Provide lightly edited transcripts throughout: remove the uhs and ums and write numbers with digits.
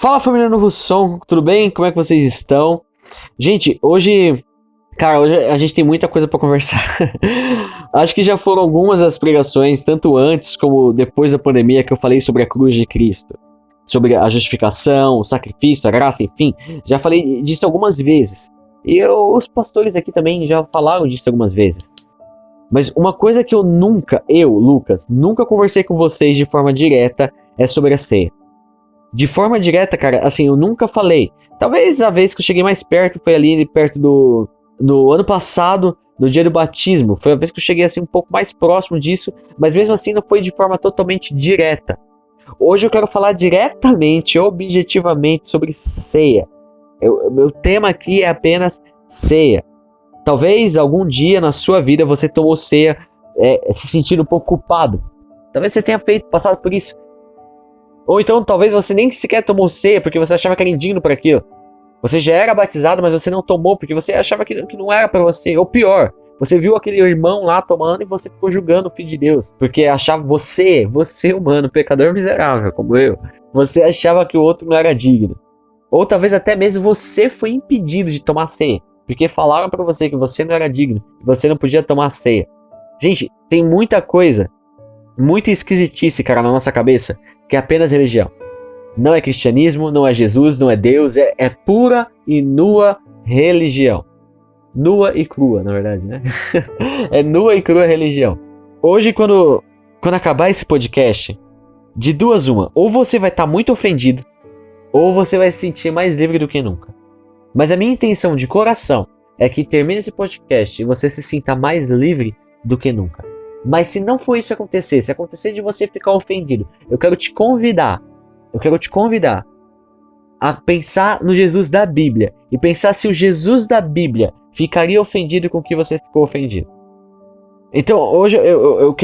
Fala, família Novo Som, tudo bem? Como é que vocês estão? Gente, hoje a gente tem muita coisa pra conversar. Acho que já foram algumas das pregações, tanto antes como depois da pandemia, que eu falei sobre a cruz de Cristo, sobre a justificação, o sacrifício, a graça, enfim. Já falei disso algumas vezes. E os pastores aqui também já falaram disso algumas vezes. Mas uma coisa que Lucas, nunca conversei com vocês de forma direta é sobre a ceia. De forma direta, cara, assim, eu nunca falei. Talvez a vez que eu cheguei mais perto foi ali perto no ano passado, no dia do batismo. Foi a vez que eu cheguei assim um pouco mais próximo disso, mas mesmo assim não foi de forma totalmente direta. Hoje eu quero falar diretamente, objetivamente sobre ceia. Meu tema aqui é apenas ceia. Talvez algum dia na sua vida você tomou ceia se sentindo um pouco culpado. Talvez você tenha passado por isso. Ou então talvez você nem sequer tomou ceia porque você achava que era indigno para aquilo. Você já era batizado, mas você não tomou porque você achava que não era para você. Ou pior, você viu aquele irmão lá tomando e você ficou julgando o Filho de Deus. Porque achava você humano, pecador miserável como eu, você achava que o outro não era digno. Ou talvez até mesmo você foi impedido de tomar ceia. Porque falaram para você que você não era digno, que você não podia tomar ceia. Gente, tem muita coisa, muita esquisitice, cara, na nossa cabeça, que é apenas religião. Não é cristianismo, não é Jesus, não é Deus, é pura e nua religião. Nua e crua, na verdade, né? É nua e crua religião. Hoje, quando acabar esse podcast, de duas uma, ou você vai estar muito ofendido, ou você vai se sentir mais livre do que nunca. Mas a minha intenção de coração é que termine esse podcast e você se sinta mais livre do que nunca. Mas se não for isso acontecer, se acontecer de você ficar ofendido, eu quero te convidar a pensar no Jesus da Bíblia e pensar se o Jesus da Bíblia ficaria ofendido com o que você ficou ofendido. Então hoje eu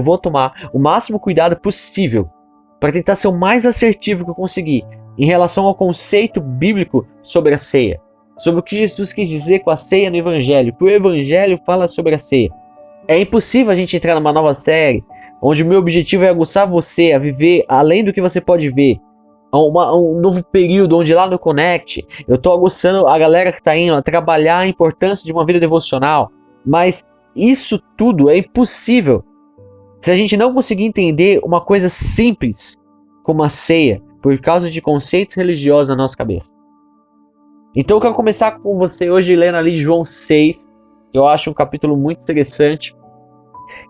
vou tomar o máximo cuidado possível para tentar ser o mais assertivo que eu conseguir em relação ao conceito bíblico sobre a ceia, sobre o que Jesus quis dizer com a ceia no Evangelho, que o Evangelho fala sobre a ceia. É impossível a gente entrar numa nova série, onde o meu objetivo é aguçar você a viver além do que você pode ver. Um novo período onde lá no Connect, eu estou aguçando a galera que está indo a trabalhar a importância de uma vida devocional. Mas isso tudo é impossível se a gente não conseguir entender uma coisa simples como a ceia, por causa de conceitos religiosos na nossa cabeça. Então eu quero começar com você hoje lendo ali João 6, que eu acho um capítulo muito interessante.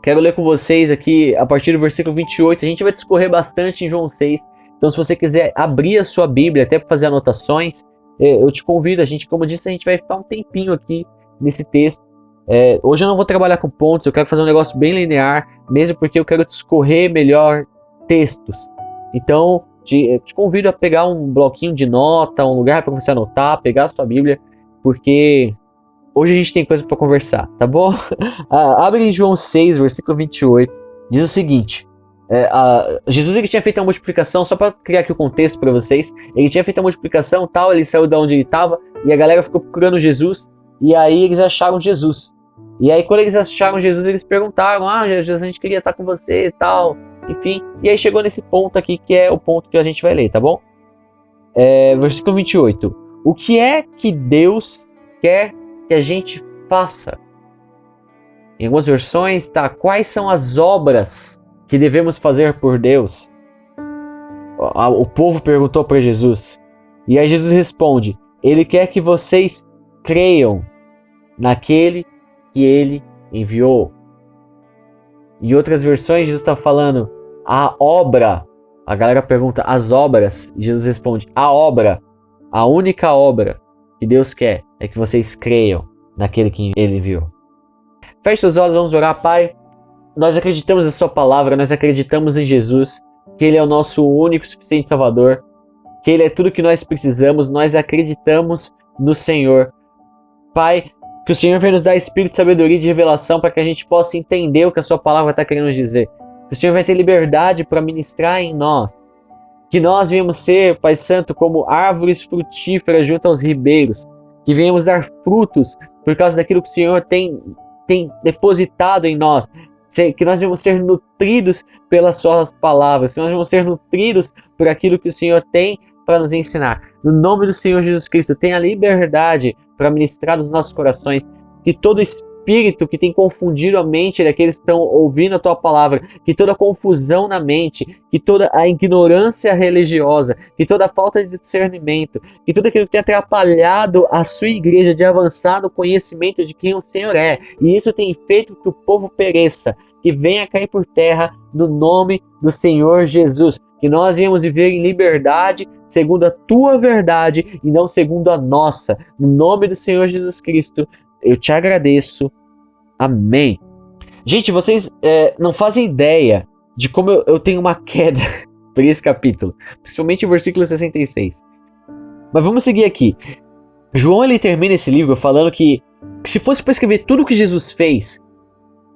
Quero ler com vocês aqui a partir do versículo 28. A gente vai discorrer bastante em João 6. Então se você quiser abrir a sua Bíblia até para fazer anotações, eu te convido. Como eu disse, a gente vai ficar um tempinho aqui nesse texto. Hoje eu não vou trabalhar com pontos, eu quero fazer um negócio bem linear, mesmo porque eu quero discorrer melhor textos. Então te convido a pegar um bloquinho de nota, um lugar para você anotar, pegar a sua Bíblia, porque hoje a gente tem coisa para conversar, tá bom? Abre em João 6, versículo 28. Diz o seguinte. Jesus ele tinha feito a multiplicação, só para criar aqui o contexto para vocês. Ele tinha feito a multiplicação, tal, ele saiu de onde ele estava e a galera ficou procurando Jesus. E aí eles acharam Jesus. E aí quando eles acharam Jesus, eles perguntaram: Jesus, a gente queria estar com você e tal. Enfim, e aí chegou nesse ponto aqui, que é o ponto que a gente vai ler, tá bom? Versículo 28. O que é que Deus quer que a gente faça? Em algumas versões tá: quais são as obras que devemos fazer por Deus? O povo perguntou para Jesus. E aí Jesus responde: Ele quer que vocês creiam naquele que Ele enviou. Em outras versões Jesus está falando: a obra. A galera pergunta: as obras? E Jesus responde: a obra, a única obra que Deus quer é que vocês creiam naquele que Ele enviou. Feche seus olhos, vamos orar. Pai, nós acreditamos na sua palavra, nós acreditamos em Jesus, que Ele é o nosso único e suficiente Salvador, que Ele é tudo que nós precisamos, nós acreditamos no Senhor. Pai, que o Senhor venha nos dar espírito de sabedoria e de revelação para que a gente possa entender o que a sua palavra está querendo dizer. Que o Senhor vai ter liberdade para ministrar em nós. Que nós venhamos ser, Pai Santo, como árvores frutíferas junto aos ribeiros. Que venhamos dar frutos por causa daquilo que o Senhor tem depositado em nós. Que nós venhamos ser nutridos pelas suas palavras. Que nós venhamos ser nutridos por aquilo que o Senhor tem para nos ensinar. No nome do Senhor Jesus Cristo, tenha liberdade para ministrar nos nossos corações, que todo espírito que tem confundido a mente daqueles que estão ouvindo a tua palavra, que toda confusão na mente, que toda a ignorância religiosa, que toda a falta de discernimento, que tudo aquilo que tem atrapalhado a sua igreja de avançar no conhecimento de quem o Senhor é, e isso tem feito que o povo pereça, que venha cair por terra no nome do Senhor Jesus, que nós venhamos viver em liberdade segundo a tua verdade e não segundo a nossa. No nome do Senhor Jesus Cristo, eu te agradeço. Amém. Gente, vocês não fazem ideia de como eu tenho uma queda por esse capítulo, principalmente o versículo 66. Mas vamos seguir aqui. João, ele termina esse livro falando que se fosse para escrever tudo o que Jesus fez,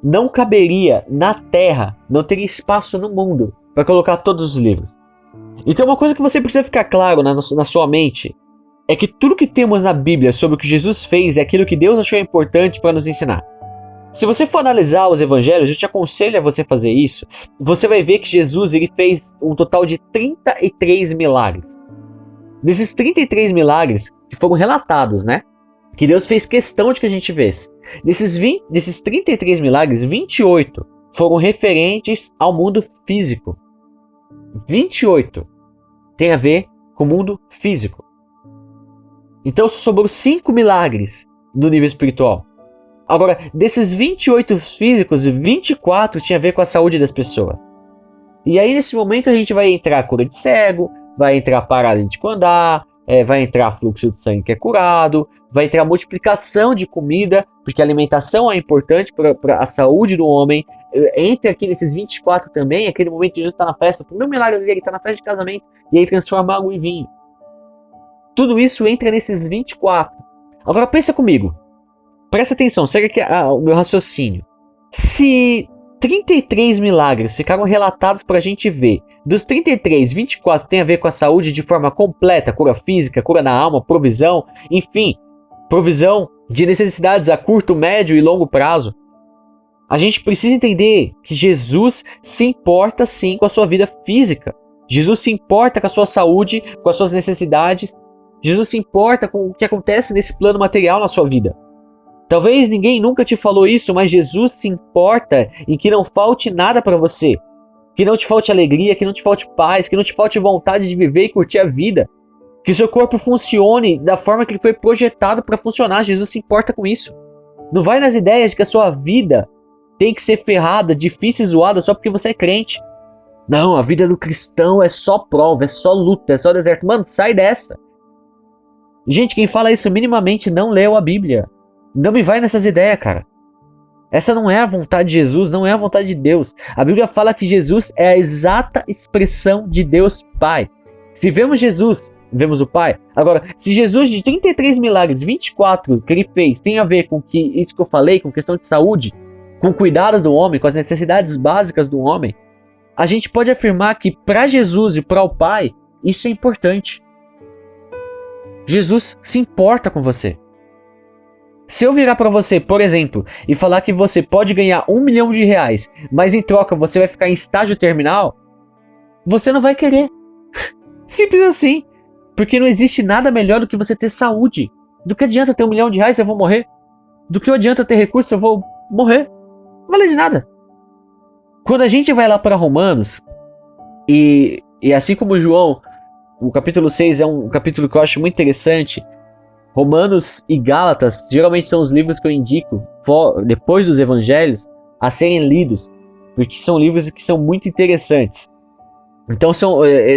não caberia na terra, não teria espaço no mundo para colocar todos os livros. Então uma coisa que você precisa ficar claro na sua mente é que tudo que temos na Bíblia sobre o que Jesus fez é aquilo que Deus achou importante para nos ensinar. Se você for analisar os evangelhos, eu te aconselho a você fazer isso, você vai ver que Jesus ele fez um total de 33 milagres. Desses 33 milagres que foram relatados, né? Que Deus fez questão de que a gente visse. Desses 33 milagres, 28 foram referentes ao mundo físico. 28 tem a ver com o mundo físico. Então sobrou 5 milagres no nível espiritual. Agora, desses 28 físicos, 24 tinha a ver com a saúde das pessoas. E aí nesse momento a gente vai entrar cura de cego, vai entrar paralítico andar, vai entrar fluxo de sangue que é curado, vai entrar multiplicação de comida, porque a alimentação é importante para a saúde do homem. Entra aqui nesses 24 também, aquele momento que Jesus está na festa, o primeiro milagre dele, ele está na festa de casamento, e aí transforma água em vinho. Tudo isso entra nesses 24. Agora pensa comigo, presta atenção, segue aqui o meu raciocínio. Se 33 milagres ficaram relatados para a gente ver, dos 33, 24 tem a ver com a saúde de forma completa, cura física, cura na alma, provisão, enfim, provisão de necessidades a curto, médio e longo prazo. A gente precisa entender que Jesus se importa sim com a sua vida física. Jesus se importa com a sua saúde, com as suas necessidades. Jesus se importa com o que acontece nesse plano material na sua vida. Talvez ninguém nunca te falou isso, mas Jesus se importa em que não falte nada para você. Que não te falte alegria, que não te falte paz, que não te falte vontade de viver e curtir a vida. Que o seu corpo funcione da forma que ele foi projetado para funcionar. Jesus se importa com isso. Não vai nas ideias de que a sua vida tem que ser ferrada, difícil e zoada só porque você é crente. Não, a vida do cristão é só prova, é só luta, é só deserto. Mano, sai dessa. Gente, quem fala isso minimamente não leu a Bíblia. Não me vai nessas ideias, cara. Essa não é a vontade de Jesus, não é a vontade de Deus. A Bíblia fala que Jesus é a exata expressão de Deus Pai. Se vemos Jesus, vemos o Pai. Agora, se Jesus de 33 milagres, 24 que ele fez, tem a ver com isso que eu falei, com questão de saúde, com o cuidado do homem, com as necessidades básicas do homem, a gente pode afirmar que para Jesus e para o Pai, isso é importante. Jesus se importa com você. Se eu virar para você, por exemplo, e falar que você pode ganhar R$1 milhão, mas em troca você vai ficar em estágio terminal, você não vai querer. Simples assim. Porque não existe nada melhor do que você ter saúde. Do que adianta ter R$1 milhão se eu vou morrer? Do que adianta ter recurso se eu vou morrer? Não vale de nada. Quando a gente vai lá para Romanos, e assim como João, o capítulo 6 é um capítulo que eu acho muito interessante. Romanos e Gálatas geralmente são os livros que eu indico, depois dos evangelhos, a serem lidos, porque são livros que são muito interessantes. Então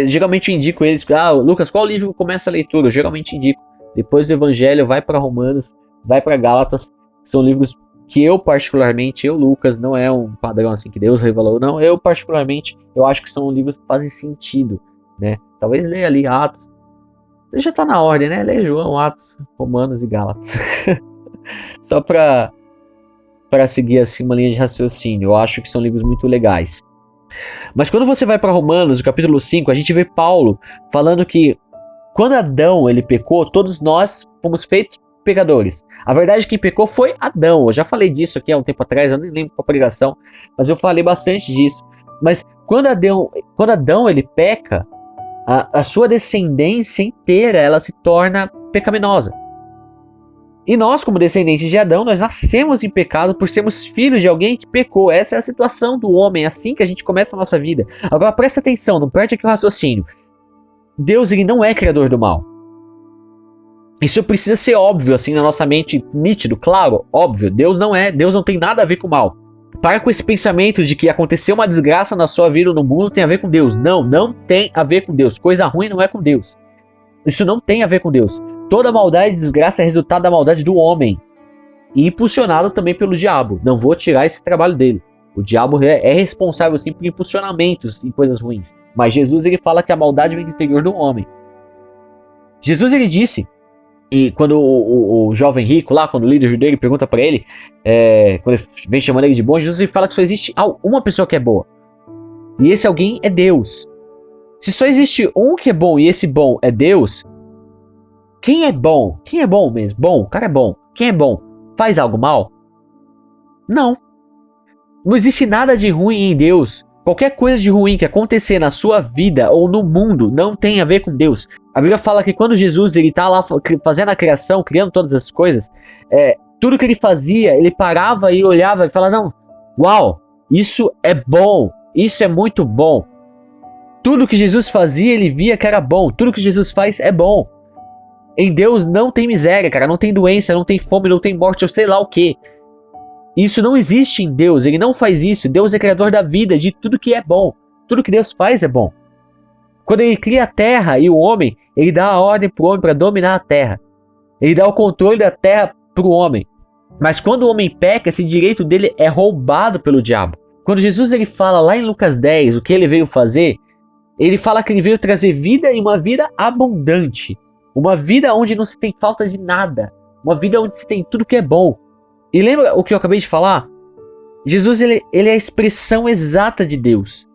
geralmente eu indico eles. Lucas, qual livro começa a leitura? Eu geralmente indico. Depois do evangelho, vai para Romanos, vai para Gálatas. São livros que eu particularmente, Lucas, não é um padrão assim que Deus revelou, não. Eu particularmente, eu acho que são livros que fazem sentido, né? Talvez leia ali Atos. Você já tá na ordem, né? Leia João, Atos, Romanos e Gálatas. Só para seguir assim uma linha de raciocínio. Eu acho que são livros muito legais. Mas quando você vai para Romanos, no capítulo 5, a gente vê Paulo falando que quando Adão ele pecou, todos nós fomos feitos pecadores. A verdade é que quem pecou foi Adão. Eu já falei disso aqui há um tempo atrás, eu nem lembro qual pregação, mas eu falei bastante disso. Mas quando Adão ele peca, a sua descendência inteira ela se torna pecaminosa. E nós, como descendentes de Adão, nós nascemos em pecado por sermos filhos de alguém que pecou. Essa é a situação do homem, é assim que a gente começa a nossa vida. Agora presta atenção, não perde aqui o raciocínio. Deus, ele não é criador do mal. Isso precisa ser óbvio, assim, na nossa mente, nítido, claro, óbvio. Deus não tem nada a ver com o mal. Para com esse pensamento de que aconteceu uma desgraça na sua vida ou no mundo tem a ver com Deus. Não tem a ver com Deus. Coisa ruim não é com Deus. Isso não tem a ver com Deus. Toda maldade e desgraça é resultado da maldade do homem. E impulsionado também pelo diabo. Não vou tirar esse trabalho dele. O diabo é responsável sim por impulsionamentos em coisas ruins. Mas Jesus ele fala que a maldade vem do interior do homem. Jesus ele disse, e quando o jovem rico lá, quando o líder judeu ele pergunta para ele, quando ele vem chamando ele de bom, Jesus ele fala que só existe uma pessoa que é boa. E esse alguém é Deus. Se só existe um que é bom e esse bom é Deus, quem é bom? Quem é bom mesmo? Bom, o cara é bom. Quem é bom? Faz algo mal? Não. Não existe nada de ruim em Deus. Qualquer coisa de ruim que acontecer na sua vida ou no mundo não tem a ver com Deus. A Bíblia fala que quando Jesus ele tá lá fazendo a criação, criando todas as coisas, tudo que ele fazia, ele parava e olhava e falava, não, uau, isso é bom, isso é muito bom. Tudo que Jesus fazia, ele via que era bom. Tudo que Jesus faz é bom. Em Deus não tem miséria, cara, não tem doença, não tem fome, não tem morte, eu sei lá o que. Isso não existe em Deus, ele não faz isso. Deus é criador da vida, de tudo que é bom. Tudo que Deus faz é bom. Quando ele cria a terra e o homem, ele dá a ordem para o homem para dominar a terra. Ele dá o controle da terra para o homem. Mas quando o homem peca, esse direito dele é roubado pelo diabo. Quando Jesus ele fala lá em Lucas 10 o que ele veio fazer, ele fala que ele veio trazer vida e uma vida abundante. Uma vida onde não se tem falta de nada. Uma vida onde se tem tudo que é bom. E lembra o que eu acabei de falar? Jesus ele é a expressão exata de Deus.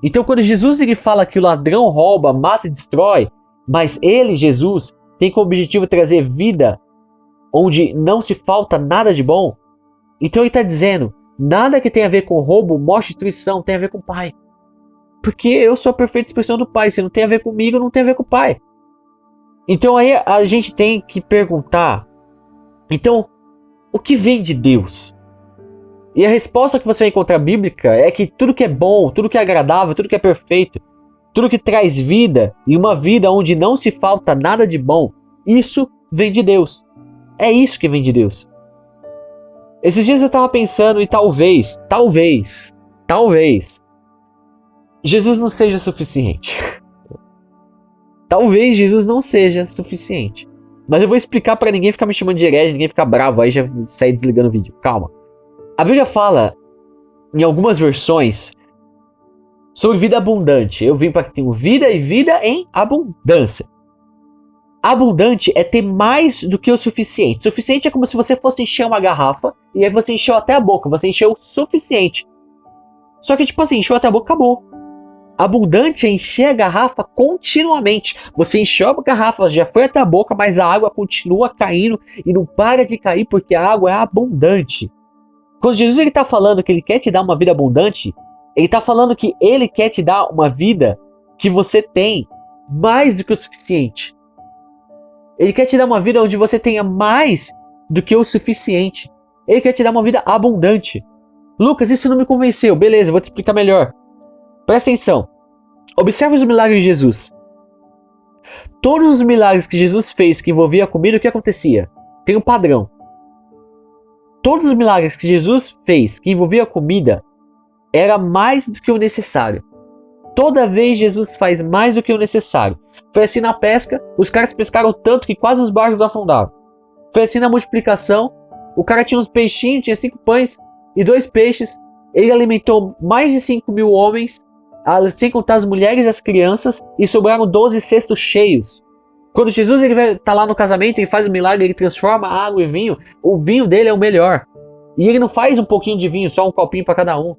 Então quando Jesus ele fala que o ladrão rouba, mata e destrói, mas ele, Jesus, tem como objetivo trazer vida onde não se falta nada de bom, então ele está dizendo, nada que tenha a ver com roubo, morte e destruição tem a ver com o Pai. Porque eu sou a perfeita expressão do Pai. Se não tem a ver comigo, não tem a ver com o Pai. Então aí a gente tem que perguntar, então, o que vem de Deus? E a resposta que você vai encontrar bíblica é que tudo que é bom, tudo que é agradável, tudo que é perfeito, tudo que traz vida e uma vida onde não se falta nada de bom, isso vem de Deus. É isso que vem de Deus. Esses dias eu estava pensando e talvez, Jesus não seja suficiente. Talvez Jesus não seja suficiente. Mas eu vou explicar para ninguém ficar me chamando de herege, ninguém ficar bravo, aí já sair desligando o vídeo. Calma. A Bíblia fala, em algumas versões, sobre vida abundante. Eu vim para que tenham vida e vida em abundância. Abundante é ter mais do que o suficiente. Suficiente é como se você fosse encher uma garrafa e aí você encheu até a boca. Você encheu o suficiente. Só que tipo assim, encheu até a boca, acabou. Abundante é encher a garrafa continuamente. Você encheu a garrafa, já foi até a boca, mas a água continua caindo e não para de cair porque a água é abundante. Quando Jesus está falando que ele quer te dar uma vida abundante, ele está falando que ele quer te dar uma vida que você tem mais do que o suficiente. Ele quer te dar uma vida onde você tenha mais do que o suficiente. Ele quer te dar uma vida abundante. Lucas, isso não me convenceu. Beleza, vou te explicar melhor. Presta atenção. Observe os milagres de Jesus. Todos os milagres que Jesus fez que envolvia a comida, o que acontecia? Tem um padrão. Todos os milagres que Jesus fez que envolvia a comida era mais do que o necessário. Toda vez Jesus faz mais do que o necessário. Foi assim na pesca, os caras pescaram tanto que quase os barcos afundaram. Foi assim na multiplicação, o cara tinha uns peixinhos, tinha 5 pães e 2 peixes. Ele alimentou mais de 5.000 homens, sem contar as mulheres e as crianças, e sobraram 12 cestos cheios. Quando Jesus está lá no casamento, ele faz um milagre, ele transforma água em vinho, o vinho dele é o melhor. E ele não faz um pouquinho de vinho, só um copinho para cada um.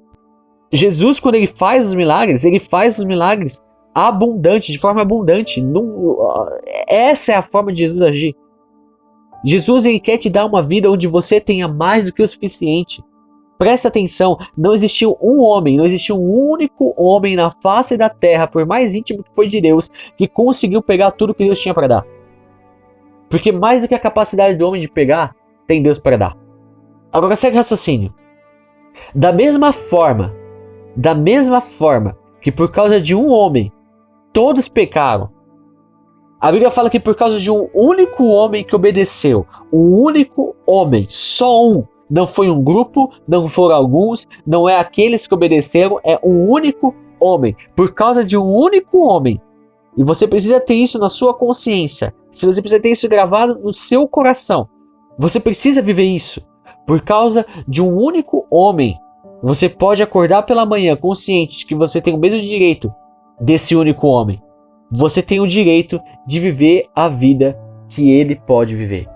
Jesus, quando ele faz os milagres abundante, de forma abundante. Essa é a forma de Jesus agir. Jesus ele quer te dar uma vida onde você tenha mais do que o suficiente. presta atenção, não existiu um homem, não existiu um único homem na face da terra, por mais íntimo que foi de Deus, que conseguiu pegar tudo que Deus tinha para dar. Porque mais do que a capacidade do homem de pegar, tem Deus para dar. Agora segue o raciocínio. Da mesma forma que por causa de um homem, todos pecaram. A Bíblia fala que por causa de um único homem que obedeceu, um único homem, só um, não foi um grupo, não foram alguns, não é aqueles que obedeceram, é um único homem. Por causa de um único homem. E você precisa ter isso na sua consciência. Se você precisa ter isso gravado no seu coração. Você precisa viver isso. Por causa de um único homem. Você pode acordar pela manhã consciente de que você tem o mesmo direito desse único homem. Você tem o direito de viver a vida que ele pode viver.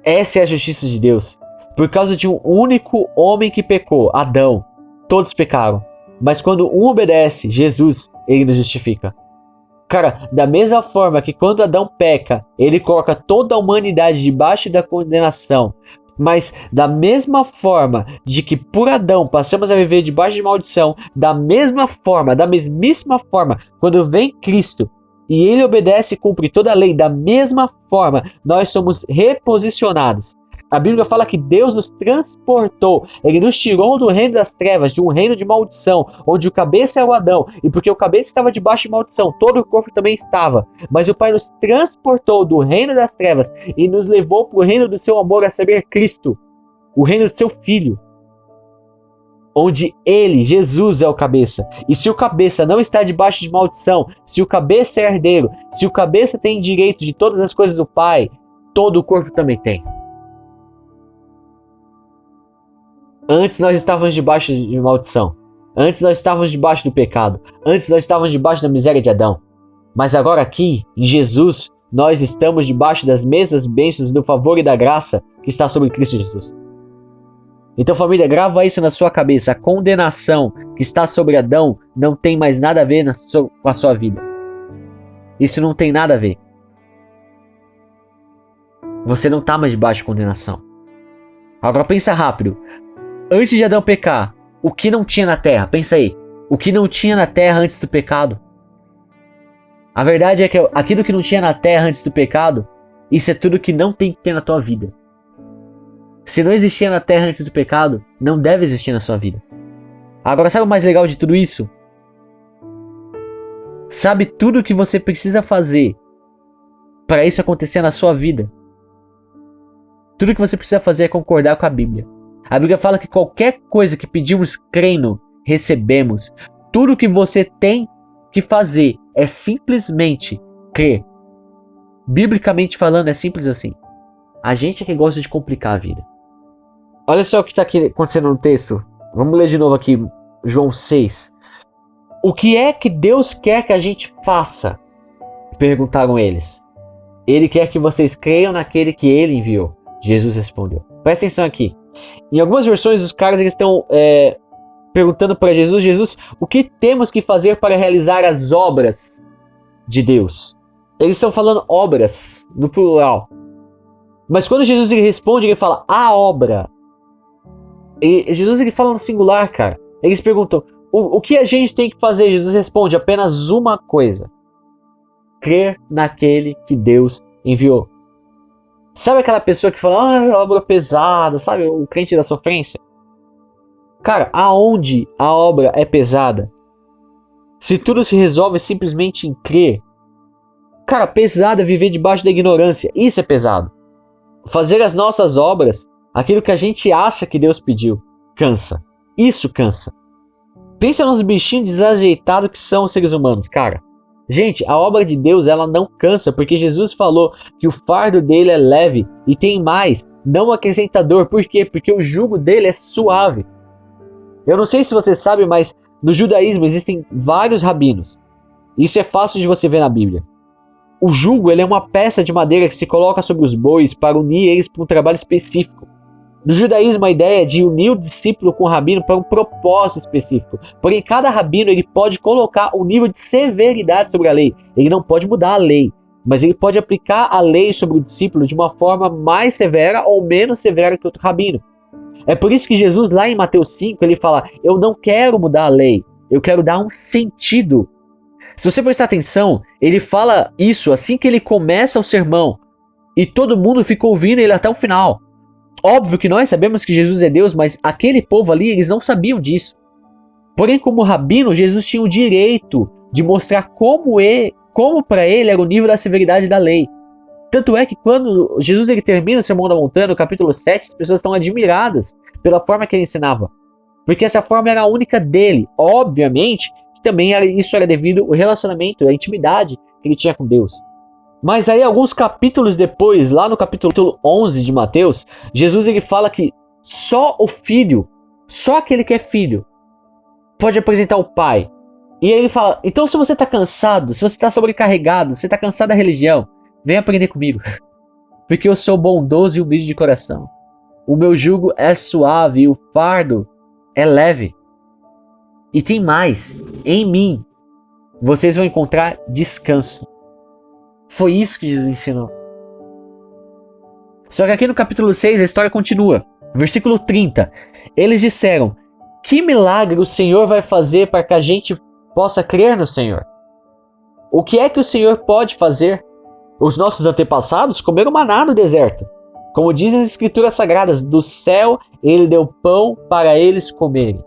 Essa é a justiça de Deus. Por causa de um único homem que pecou, Adão, todos pecaram. Mas quando um obedece, Jesus, ele nos justifica. Cara, da mesma forma que quando Adão peca, ele coloca toda a humanidade debaixo da condenação. Mas da mesma forma de que por Adão passamos a viver debaixo de maldição, da mesmíssima forma, quando vem Cristo e ele obedece e cumpre toda a lei, da mesma forma nós somos reposicionados. A Bíblia fala que Deus nos transportou, Ele nos tirou do reino das trevas, de um reino de maldição, onde o cabeça era o Adão, e porque o cabeça estava debaixo de maldição, todo o corpo também estava. Mas o Pai nos transportou do reino das trevas e nos levou para o reino do seu amor, a saber, Cristo, o reino do seu Filho, onde Ele, Jesus, é o cabeça. E se o cabeça não está debaixo de maldição, se o cabeça é herdeiro, se o cabeça tem direito de todas as coisas do Pai, todo o corpo também tem. Antes nós estávamos debaixo de maldição. Antes nós estávamos debaixo do pecado. Antes nós estávamos debaixo da miséria de Adão. Mas agora aqui, em Jesus, nós estamos debaixo das mesmas bênçãos do favor e da graça que está sobre Cristo Jesus. Então, família, grava isso na sua cabeça. A condenação que está sobre Adão não tem mais nada a ver com a sua vida. Isso não tem nada a ver. Você não está mais debaixo de condenação. Agora pensa rápido. Antes de Adão pecar, o que não tinha na terra? Pensa aí. O que não tinha na terra antes do pecado? A verdade é que aquilo que não tinha na terra antes do pecado, isso é tudo que não tem que ter na tua vida. Se não existia na terra antes do pecado, não deve existir na sua vida. Agora, sabe o mais legal de tudo isso? Sabe tudo o que você precisa fazer para isso acontecer na sua vida? Tudo que você precisa fazer é concordar com a Bíblia. A Bíblia fala que qualquer coisa que pedimos crendo, recebemos. Tudo que você tem que fazer é simplesmente crer. Biblicamente falando, é simples assim. A gente é que gosta de complicar a vida. Olha só o que está aqui acontecendo no texto. Vamos ler de novo aqui, João 6. O que é que Deus quer que a gente faça? Perguntaram eles. Ele quer que vocês creiam naquele que ele enviou. Jesus respondeu. Presta atenção aqui. Em algumas versões, os caras eles estão perguntando para Jesus: Jesus, o que temos que fazer para realizar as obras de Deus? Eles estão falando obras, no plural. Mas quando Jesus ele responde, ele fala a obra. Jesus ele fala no singular, cara. Eles perguntam: o que a gente tem que fazer? Jesus responde apenas uma coisa: crer naquele que Deus enviou. Sabe aquela pessoa que fala, obra pesada, sabe, o crente da sofrência? Cara, aonde a obra é pesada? Se tudo se resolve simplesmente em crer. Cara, pesado é viver debaixo da ignorância, isso é pesado. Fazer as nossas obras, aquilo que a gente acha que Deus pediu, cansa. Isso cansa. Pensa nos bichinhos desajeitados que são os seres humanos, cara. Gente, a obra de Deus, ela não cansa, porque Jesus falou que o fardo dele é leve e tem mais, não acrescentador. Por quê? Porque o jugo dele é suave. Eu não sei se você sabe, mas no judaísmo existem vários rabinos. Isso é fácil de você ver na Bíblia. O jugo ele é uma peça de madeira que se coloca sobre os bois para unir eles para um trabalho específico. No judaísmo, a ideia é de unir o discípulo com o rabino para um propósito específico. Porém, cada rabino ele pode colocar um nível de severidade sobre a lei. Ele não pode mudar a lei, mas ele pode aplicar a lei sobre o discípulo de uma forma mais severa ou menos severa que outro rabino. É por isso que Jesus, lá em Mateus 5, ele fala: eu não quero mudar a lei, eu quero dar um sentido. Se você prestar atenção, ele fala isso assim que ele começa o sermão. E todo mundo fica ouvindo ele até o final. Óbvio que nós sabemos que Jesus é Deus, mas aquele povo ali, eles não sabiam disso. Porém, como rabino, Jesus tinha o direito de mostrar como para ele era o nível da severidade da lei. Tanto é que quando Jesus ele termina o Sermão da Montanha, no capítulo 7, as pessoas estão admiradas pela forma que ele ensinava. Porque essa forma era a única dele. Obviamente, também isso era devido ao relacionamento, à intimidade que ele tinha com Deus. Mas aí, alguns capítulos depois, lá no capítulo 11 de Mateus, Jesus ele fala que só o filho, só aquele que é filho, pode apresentar o pai. E ele fala: então se você está cansado, se você está sobrecarregado, se você está cansado da religião, vem aprender comigo. Porque eu sou bondoso e humilde de coração. O meu jugo é suave e o fardo é leve. E tem mais, em mim vocês vão encontrar descanso. Foi isso que Jesus ensinou. Só que aqui no capítulo 6 a história continua. Versículo 30. Eles disseram: que milagre o Senhor vai fazer para que a gente possa crer no Senhor? O que é que o Senhor pode fazer? Os nossos antepassados comeram maná no deserto. Como dizem as escrituras sagradas, do céu ele deu pão para eles comerem.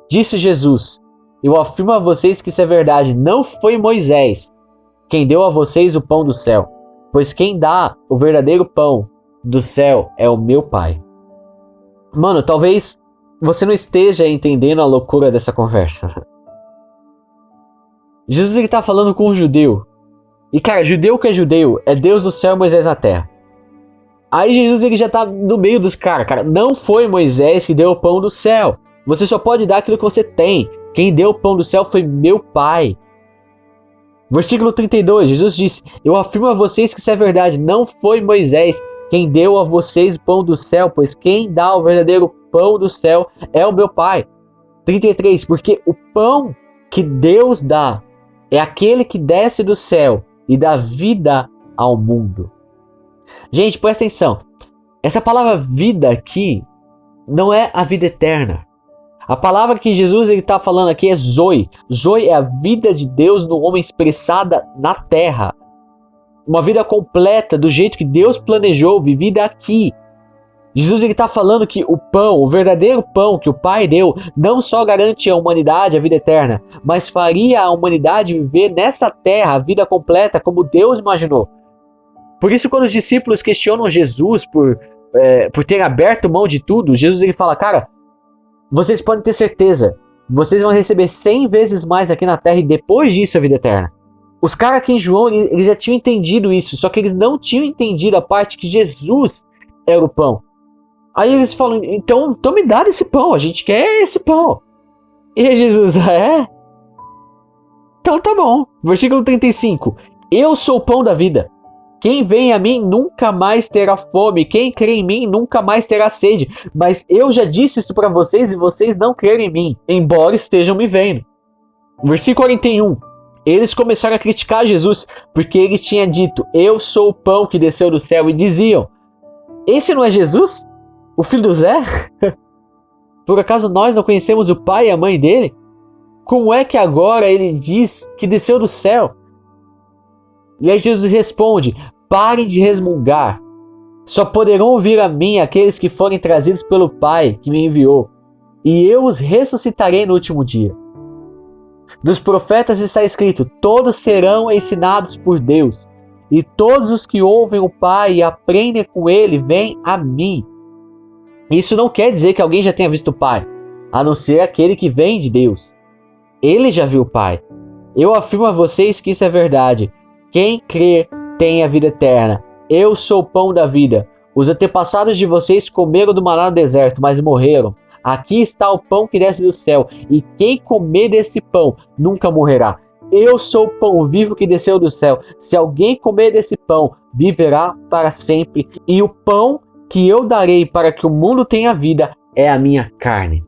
Disse Jesus: eu afirmo a vocês que isso é verdade. Não foi Moisés quem deu a vocês o pão do céu, pois quem dá o verdadeiro pão do céu é o meu Pai. Mano, talvez você não esteja entendendo a loucura dessa conversa. Jesus ele tá falando com um judeu. E cara, judeu que é judeu, é Deus do céu e Moisés na terra. Aí Jesus ele já tá no meio dos caras, cara. Não foi Moisés que deu o pão do céu. Você só pode dar aquilo que você tem. Quem deu o pão do céu foi meu Pai. Versículo 32, Jesus disse: eu afirmo a vocês que isso é verdade. Não foi Moisés quem deu a vocês o pão do céu, pois quem dá o verdadeiro pão do céu é o meu Pai. 33, porque o pão que Deus dá é aquele que desce do céu e dá vida ao mundo. Gente, presta atenção. Essa palavra vida aqui não é a vida eterna. A palavra que Jesus está falando aqui é Zoe. Zoe é a vida de Deus no homem expressada na terra. Uma vida completa, do jeito que Deus planejou, vivida aqui. Jesus está falando que o pão, o verdadeiro pão que o Pai deu, não só garante à humanidade a vida eterna, mas faria a humanidade viver nessa terra a vida completa como Deus imaginou. Por isso, quando os discípulos questionam Jesus por ter aberto mão de tudo, Jesus ele fala: cara, vocês podem ter certeza, vocês vão receber 100 vezes mais aqui na terra e depois disso a vida eterna. Os caras aqui em João, eles já tinham entendido isso, só que eles não tinham entendido a parte que Jesus era o pão. Aí eles falam: então me dá esse pão, a gente quer esse pão. E aí Jesus: é? Então tá bom. Versículo 35. Eu sou o pão da vida. Quem vem a mim nunca mais terá fome. Quem crê em mim nunca mais terá sede. Mas eu já disse isso para vocês e vocês não creram em mim, embora estejam me vendo. Versículo 41. Eles começaram a criticar Jesus, porque ele tinha dito: eu sou o pão que desceu do céu. E diziam: esse não é Jesus? O filho do Zé? Por acaso nós não conhecemos o pai e a mãe dele? Como é que agora ele diz que desceu do céu? E aí Jesus responde: parem de resmungar. Só poderão ouvir a mim aqueles que forem trazidos pelo Pai que me enviou. E eu os ressuscitarei no último dia. Dos profetas está escrito: todos serão ensinados por Deus. E todos os que ouvem o Pai e aprendem com ele vêm a mim. Isso não quer dizer que alguém já tenha visto o Pai, a não ser aquele que vem de Deus. Ele já viu o Pai. Eu afirmo a vocês que isso é verdade. Quem crer tem a vida eterna. Eu sou o pão da vida. Os antepassados de vocês comeram do maná no deserto, mas morreram. Aqui está o pão que desce do céu, e quem comer desse pão nunca morrerá. Eu sou o pão vivo que desceu do céu. Se alguém comer desse pão, viverá para sempre. E o pão que eu darei para que o mundo tenha vida é a minha carne.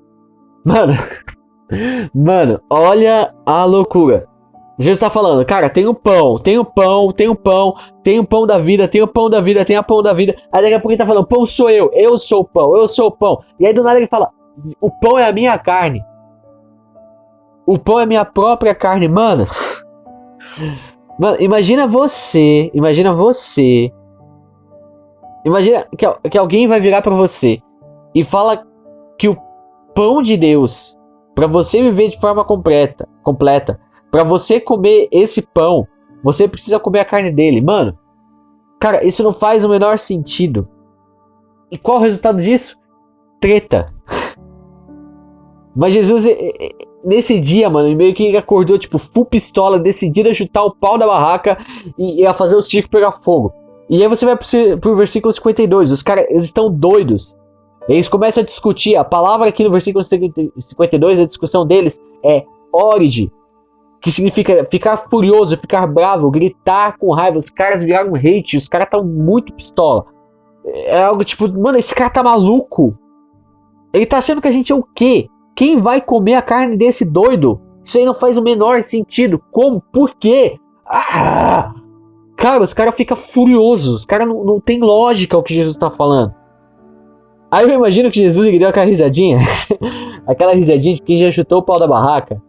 Mano, olha a loucura. Jesus está falando, cara, tem o pão, tem o pão, tem o pão, tem o pão da vida, tem o pão da vida, tem a pão da vida. Aí daqui a pouco ele tá falando, pão sou eu sou o pão, eu sou o pão. E aí do nada ele fala, o pão é a minha carne. O pão é a minha própria carne, mano. Mano, imagina que alguém vai virar pra você e fala que o pão de Deus, pra você viver de forma completa, pra você comer esse pão, você precisa comer a carne dele. Mano, cara, isso não faz o menor sentido. E qual o resultado disso? Treta. Mas Jesus, nesse dia, mano, meio que ele acordou, tipo, full pistola, decidido a chutar o pau da barraca e a fazer o circo pegar fogo. E aí você vai pro versículo 52, os caras, eles estão doidos. Eles começam a discutir, a palavra aqui no versículo 52, a discussão deles é orige, que significa ficar furioso, ficar bravo, gritar com raiva. Os caras viraram hate, os caras estão muito pistola. É algo tipo, mano, esse cara tá maluco. Ele tá achando que a gente é o quê? Quem vai comer a carne desse doido? Isso aí não faz o menor sentido. Como? Por quê? Ah! Cara, os caras ficam furiosos. Os caras não tem lógica o que Jesus tá falando. Aí eu imagino que Jesus deu aquela risadinha. Aquela risadinha de quem já chutou o pau da barraca.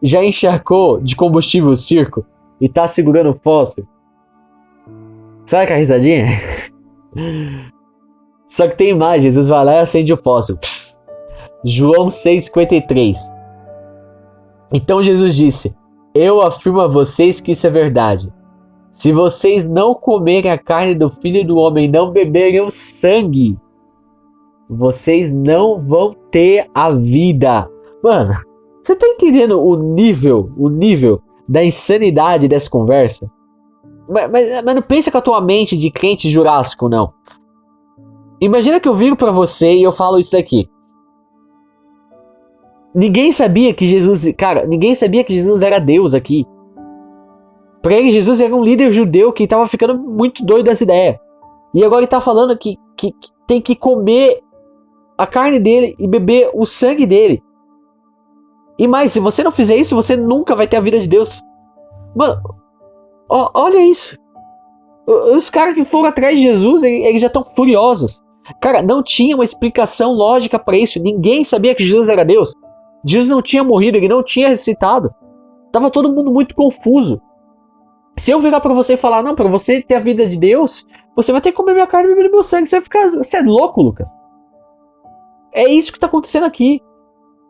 Já encharcou de combustível o circo. E tá segurando o fósforo. Sabe aquela risadinha? Só que tem mais. Jesus vai lá e acende o fósforo. Psst. João 6,53. Então Jesus disse: eu afirmo a vocês que isso é verdade. Se vocês não comerem a carne do Filho do Homem e não beberem o sangue, vocês não vão ter a vida. Mano, você tá entendendo o nível da insanidade dessa conversa? Mas não pensa com a tua mente de crente jurássico, não. Imagina que eu viro pra você e eu falo isso daqui. Ninguém sabia que Jesus era Deus aqui. Pra ele, Jesus era um líder judeu que tava ficando muito doido dessa ideia. E agora ele tá falando que tem que comer a carne dele e beber o sangue dele. E mais, se você não fizer isso, você nunca vai ter a vida de Deus. Mano, olha isso. Os caras que foram atrás de Jesus, eles já estão furiosos. Cara, não tinha uma explicação lógica pra isso. Ninguém sabia que Jesus era Deus. Jesus não tinha morrido, ele não tinha ressuscitado. Tava todo mundo muito confuso. Se eu virar pra você e falar, não, pra você ter a vida de Deus, você vai ter que comer minha carne e beber meu sangue. Você é louco, Lucas. É isso que tá acontecendo aqui.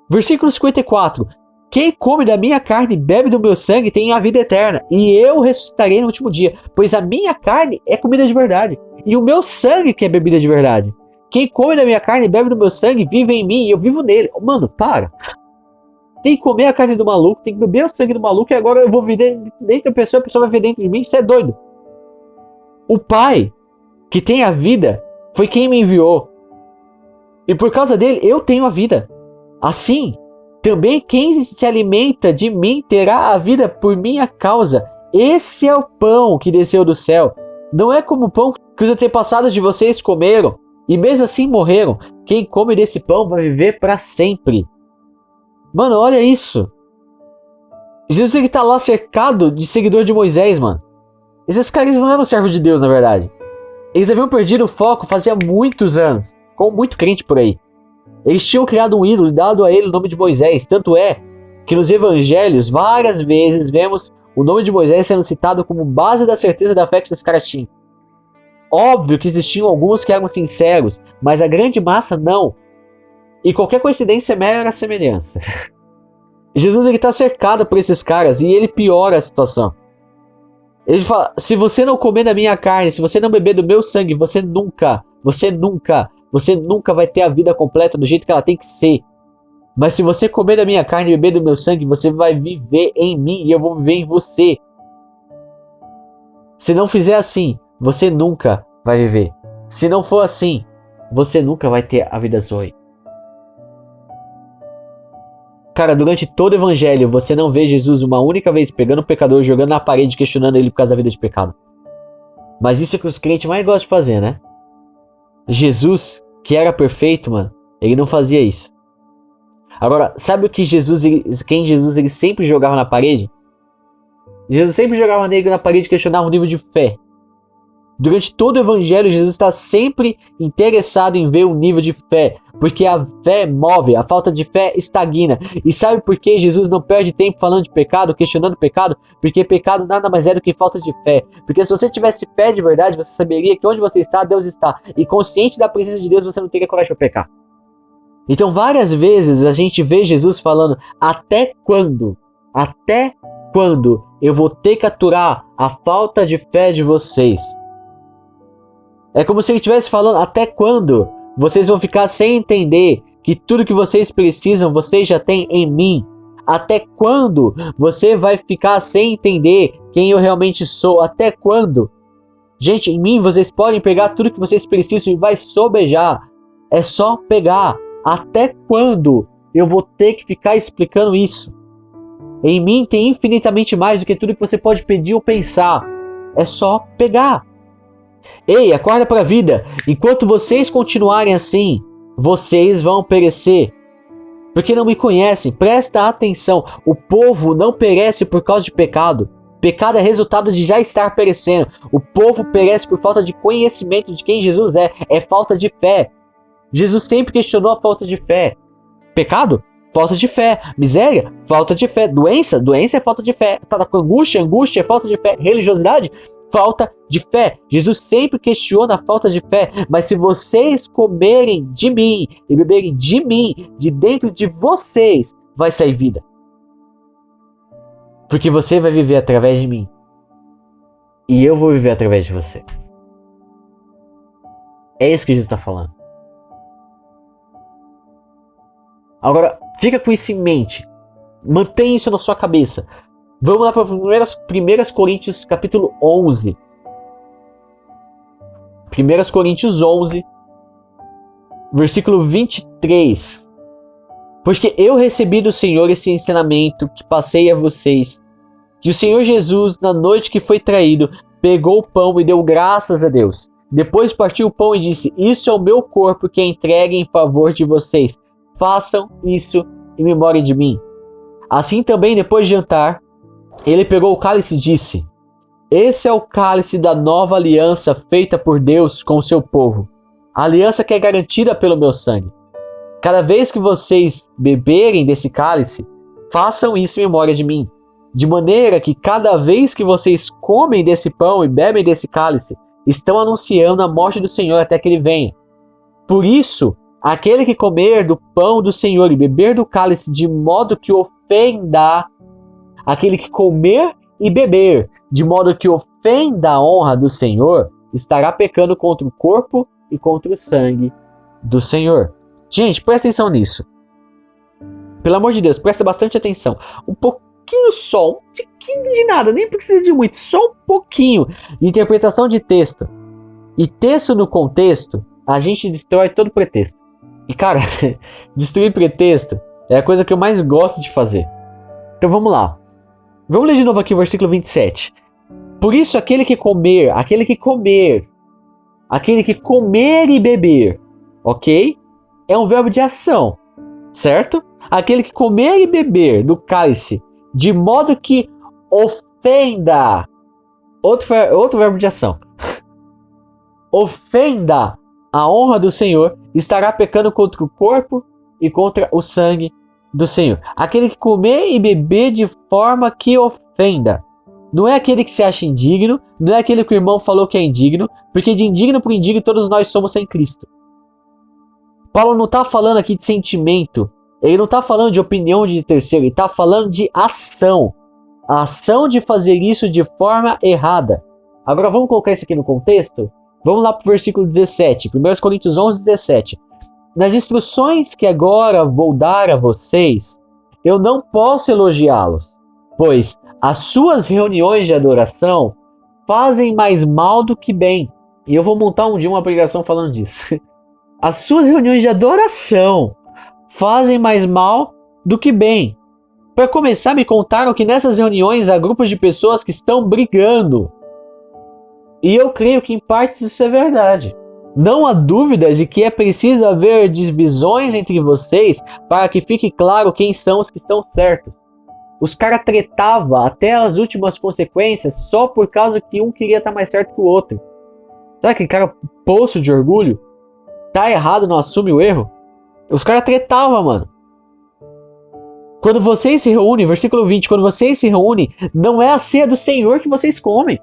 Versículo 54. Quem come da minha carne e bebe do meu sangue tem a vida eterna, e eu ressuscitarei no último dia, pois a minha carne é comida de verdade, e o meu sangue que é bebida de verdade. Quem come da minha carne e bebe do meu sangue vive em mim e eu vivo nele. Mano, para. Tem que comer a carne do maluco, tem que beber o sangue do maluco, e agora eu vou viver dentro da pessoa, a pessoa vai viver dentro de mim. Isso é doido. O Pai, que tem a vida, foi quem me enviou. E por causa dele, eu tenho a vida. Assim, também quem se alimenta de mim terá a vida por minha causa. Esse é o pão que desceu do céu. Não é como o pão que os antepassados de vocês comeram, e mesmo assim morreram. Quem come desse pão vai viver para sempre. Mano, olha isso. Jesus, ele tá lá cercado de seguidor de Moisés, mano. Esses caras não eram servos de Deus, na verdade. Eles haviam perdido o foco fazia muitos anos, com muito crente por aí. Eles tinham criado um ídolo e dado a ele o nome de Moisés. Tanto é que nos evangelhos, várias vezes, vemos o nome de Moisés sendo citado como base da certeza da fé que esses caras tinham. Óbvio que existiam alguns que eram sinceros, mas a grande massa não. E qualquer coincidência é mera semelhança. Jesus, ele tá cercado por esses caras e ele piora a situação. Ele fala, se você não comer da minha carne, se você não beber do meu sangue, você nunca vai ter a vida completa do jeito que ela tem que ser. Mas se você comer da minha carne e beber do meu sangue, você vai viver em mim e eu vou viver em você. Se não fizer assim, você nunca vai viver. Se não for assim, você nunca vai ter a vida Zoe. Cara, durante todo o evangelho, você não vê Jesus uma única vez pegando o pecador, jogando na parede, questionando ele por causa da vida de pecado. Mas isso é o que os crentes mais gostam de fazer, né? Jesus, que era perfeito, mano, ele não fazia isso. Agora, sabe o que quem Jesus ele sempre jogava na parede? Jesus sempre jogava negro na parede e questionava o nível de fé. Durante todo o evangelho, Jesus está sempre interessado em ver o nível de fé, porque a fé move, a falta de fé estagna. E sabe por que Jesus não perde tempo falando de pecado, questionando pecado? Porque pecado nada mais é do que falta de fé. Porque se você tivesse fé de verdade, você saberia que onde você está, Deus está. E consciente da presença de Deus, você não teria coragem para pecar. Então várias vezes a gente vê Jesus falando: até quando? Até quando eu vou ter que aturar a falta de fé de vocês? É como se ele estivesse falando: até quando vocês vão ficar sem entender que tudo que vocês precisam, vocês já têm em mim? Até quando você vai ficar sem entender quem eu realmente sou? Até quando? Gente, em mim vocês podem pegar tudo que vocês precisam e vai sobejar. É só pegar. Até quando eu vou ter que ficar explicando isso? Em mim tem infinitamente mais do que tudo que você pode pedir ou pensar. É só pegar. Ei, acorda para a vida. Enquanto vocês continuarem assim, vocês vão perecer. Porque não me conhecem. Presta atenção. O povo não perece por causa de pecado. Pecado é resultado de já estar perecendo. O povo perece por falta de conhecimento de quem Jesus é. É falta de fé. Jesus sempre questionou a falta de fé. Pecado? Falta de fé. Miséria? Falta de fé. Doença? Doença é falta de fé. Angústia? Angústia é falta de fé. Religiosidade? Falta de fé. Jesus sempre questiona a falta de fé. Mas se vocês comerem de mim e beberem de mim, de dentro de vocês vai sair vida. Porque você vai viver através de mim. E eu vou viver através de você. É isso que Jesus está falando. Agora, fica com isso em mente. Mantenha isso na sua cabeça. Vamos lá para 1 Coríntios capítulo 11. 1 Coríntios 11, versículo 23. Porque eu recebi do Senhor esse ensinamento que passei a vocês, que o Senhor Jesus, na noite que foi traído, pegou o pão e deu graças a Deus. Depois partiu o pão e disse: isso é o meu corpo que é entregue em favor de vocês. Façam isso em memória de mim. Assim também, depois de jantar, ele pegou o cálice e disse: esse é o cálice da nova aliança feita por Deus com o seu povo. A aliança que é garantida pelo meu sangue. Cada vez que vocês beberem desse cálice, façam isso em memória de mim. De maneira que cada vez que vocês comem desse pão e bebem desse cálice, estão anunciando a morte do Senhor até que ele venha. Por isso, aquele que comer do pão do Senhor e beber do cálice de modo que ofenda, aquele que comer e beber de modo que ofenda a honra do Senhor, estará pecando contra o corpo e contra o sangue do Senhor. Gente, presta atenção nisso. Pelo amor de Deus, presta bastante atenção. Um pouquinho só, um tiquinho de nada, nem precisa de muito, só um pouquinho de interpretação de texto. E texto no contexto, a gente destrói todo pretexto. E cara, destruir pretexto é a coisa que eu mais gosto de fazer. Então vamos lá. Vamos ler de novo aqui o versículo 27. Por isso aquele que comer e beber, ok? É um verbo de ação, certo? Aquele que comer e beber do cálice, de modo que ofenda, outro verbo de ação, ofenda a honra do Senhor, estará pecando contra o corpo e contra o sangue do Senhor. Aquele que comer e beber de forma que ofenda. Não é aquele que se acha indigno, não é aquele que o irmão falou que é indigno, porque de indigno por indigno todos nós somos sem Cristo. Paulo não está falando aqui de sentimento, ele não está falando de opinião de terceiro, ele está falando de ação. A ação de fazer isso de forma errada. Agora vamos colocar isso aqui no contexto? Vamos lá para o versículo 17, 1 Coríntios 11, 17. Nas instruções que agora vou dar a vocês, eu não posso elogiá-los, pois as suas reuniões de adoração fazem mais mal do que bem. E eu vou montar um dia uma pregação falando disso. As suas reuniões de adoração fazem mais mal do que bem. Para começar, me contaram que nessas reuniões há grupos de pessoas que estão brigando. E eu creio que em partes isso é verdade. Não há dúvidas de que é preciso haver divisões entre vocês para que fique claro quem são os que estão certos. Os caras tretavam até as últimas consequências só por causa que um queria estar mais certo que o outro. Sabe aquele cara poço de orgulho? Tá errado, não assume o erro? Os caras tretavam, mano. Quando vocês se reúnem, versículo 20, quando vocês se reúnem, não é a ceia do Senhor que vocês comem.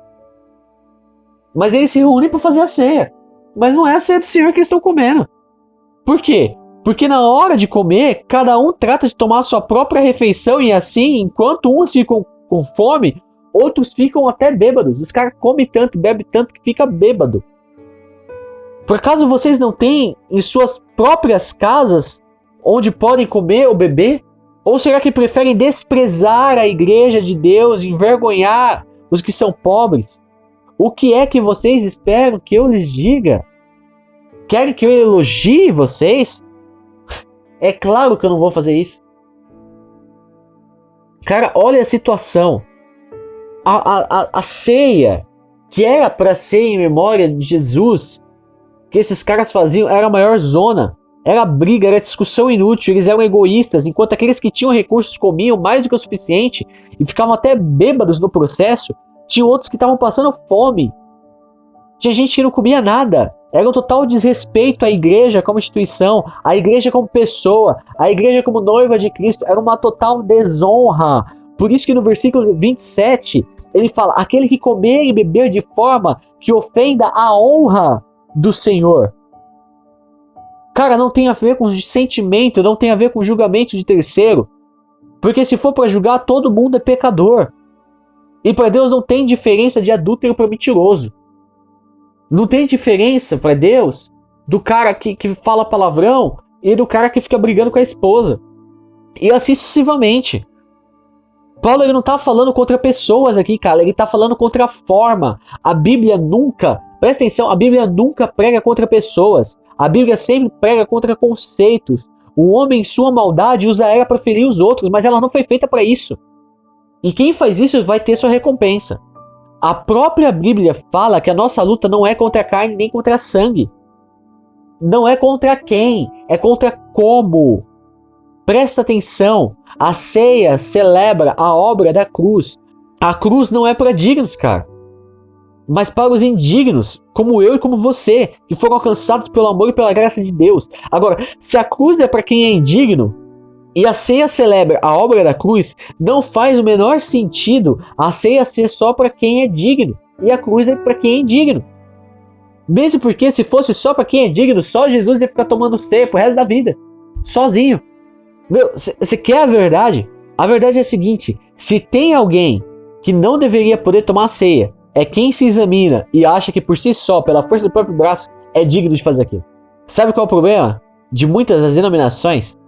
Mas eles se reúnem para fazer a ceia. Mas não é a ceia do Senhor que eles estão comendo. Por quê? Porque na hora de comer, cada um trata de tomar a sua própria refeição e assim, enquanto uns ficam com fome, outros ficam até bêbados. Os caras comem tanto, bebem tanto que fica bêbado. Por acaso vocês não têm em suas próprias casas onde podem comer ou beber? Ou será que preferem desprezar a igreja de Deus, envergonhar os que são pobres? O que é que vocês esperam que eu lhes diga? Querem que eu elogie vocês? É claro que eu não vou fazer isso. Cara, olha a situação. A ceia, que era para ser em memória de Jesus, que esses caras faziam, era a maior zona. Era briga, era discussão inútil, eles eram egoístas, enquanto aqueles que tinham recursos comiam mais do que o suficiente e ficavam até bêbados no processo. Tinha outros que estavam passando fome. Tinha gente que não comia nada. Era um total desrespeito à igreja como instituição, à igreja como pessoa, à igreja como noiva de Cristo. Era uma total desonra. Por isso que no versículo 27, ele fala: aquele que comer e beber de forma que ofenda a honra do Senhor. Cara, não tem a ver com sentimento, não tem a ver com julgamento de terceiro. Porque se for para julgar, todo mundo é pecador. E para Deus não tem diferença de adúltero para mentiroso. Não tem diferença para Deus do cara que fala palavrão e do cara que fica brigando com a esposa. E assim sucessivamente. Paulo ele não está falando contra pessoas aqui, cara. Ele está falando contra a forma. A Bíblia nunca, presta atenção, a Bíblia nunca prega contra pessoas. A Bíblia sempre prega contra conceitos. O homem em sua maldade usa ela para ferir os outros, mas ela não foi feita para isso. E quem faz isso vai ter sua recompensa. A própria Bíblia fala que a nossa luta não é contra a carne nem contra a sangue. Não é contra quem, é contra como. Presta atenção, a ceia celebra a obra da cruz. A cruz não é para dignos, cara, mas para os indignos, como eu e como você, que foram alcançados pelo amor e pela graça de Deus. Agora, se a cruz é para quem é indigno, e a ceia celebra a obra da cruz, não faz o menor sentido a ceia ser só para quem é digno, e a cruz é para quem é indigno. Mesmo porque se fosse só para quem é digno, só Jesus ia ficar tomando ceia pro resto da vida, sozinho. Meu, você quer a verdade? A verdade é a seguinte: se tem alguém que não deveria poder tomar ceia, é quem se examina e acha que por si só, pela força do próprio braço, é digno de fazer aquilo. Sabe qual é o problema de muitas das denominações?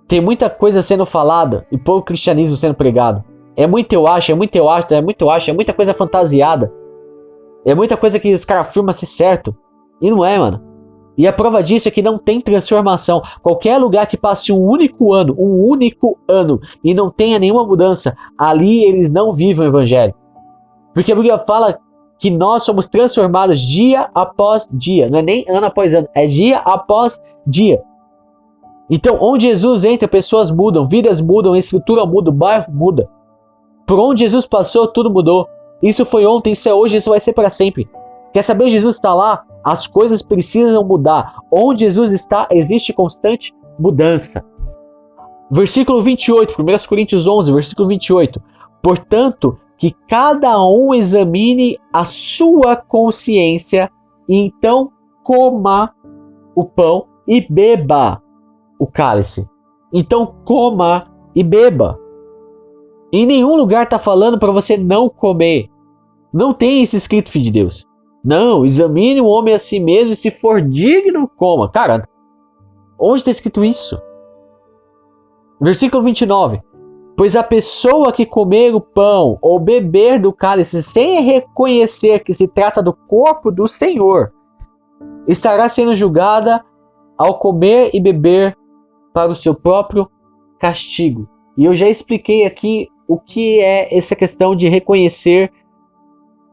Tem muita coisa sendo falada e pouco cristianismo sendo pregado. É muito eu acho, é muito eu acho, é muito eu acho, é muita coisa fantasiada. É muita coisa que os caras afirmam ser certo. E não é, mano. E a prova disso é que não tem transformação. Qualquer lugar que passe um único ano, e não tenha nenhuma mudança, ali eles não vivem o evangelho. Porque a Bíblia fala que nós somos transformados dia após dia. Não é nem ano após ano, é dia após dia. Então, onde Jesus entra, pessoas mudam, vidas mudam, estrutura muda, o bairro muda. Por onde Jesus passou, tudo mudou. Isso foi ontem, isso é hoje, isso vai ser para sempre. Quer saber? Jesus está lá, as coisas precisam mudar. Onde Jesus está, existe constante mudança. Versículo 28, 1 Coríntios 11, versículo 28. Portanto, que cada um examine a sua consciência e então coma o pão e beba o cálice. Então coma e beba. Em nenhum lugar está falando para você não comer. Não tem isso escrito, filho de Deus. Não, examine o homem a si mesmo e se for digno, coma. Cara, onde está escrito isso? Versículo 29. Pois a pessoa que comer o pão ou beber do cálice sem reconhecer que se trata do corpo do Senhor, estará sendo julgada ao comer e beber para o seu próprio castigo. E eu já expliquei aqui o que é essa questão de reconhecer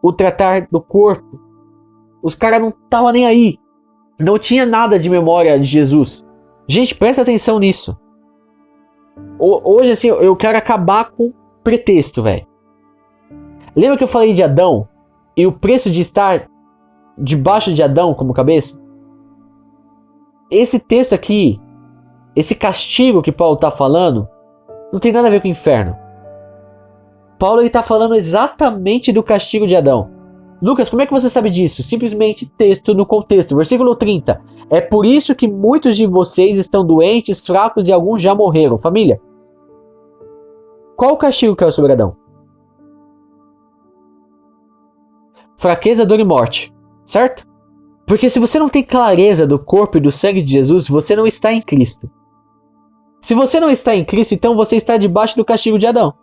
o tratar do corpo. Os caras não estavam nem aí. Não tinha nada de memória de Jesus. Gente, presta atenção nisso. Hoje, assim, eu quero acabar com pretexto, velho. Lembra que eu falei de Adão? E o preço de estar debaixo de Adão como cabeça? Esse texto aqui, esse castigo que Paulo está falando, não tem nada a ver com o inferno. Paulo está falando exatamente do castigo de Adão. Lucas, como é que você sabe disso? Simplesmente texto no contexto. Versículo 30. É por isso que muitos de vocês estão doentes, fracos e alguns já morreram. Família, qual o castigo que caiu sobre Adão? Fraqueza, dor e morte. Certo? Porque se você não tem clareza do corpo e do sangue de Jesus, você não está em Cristo. Se você não está em Cristo, então você está debaixo do castigo de Adão.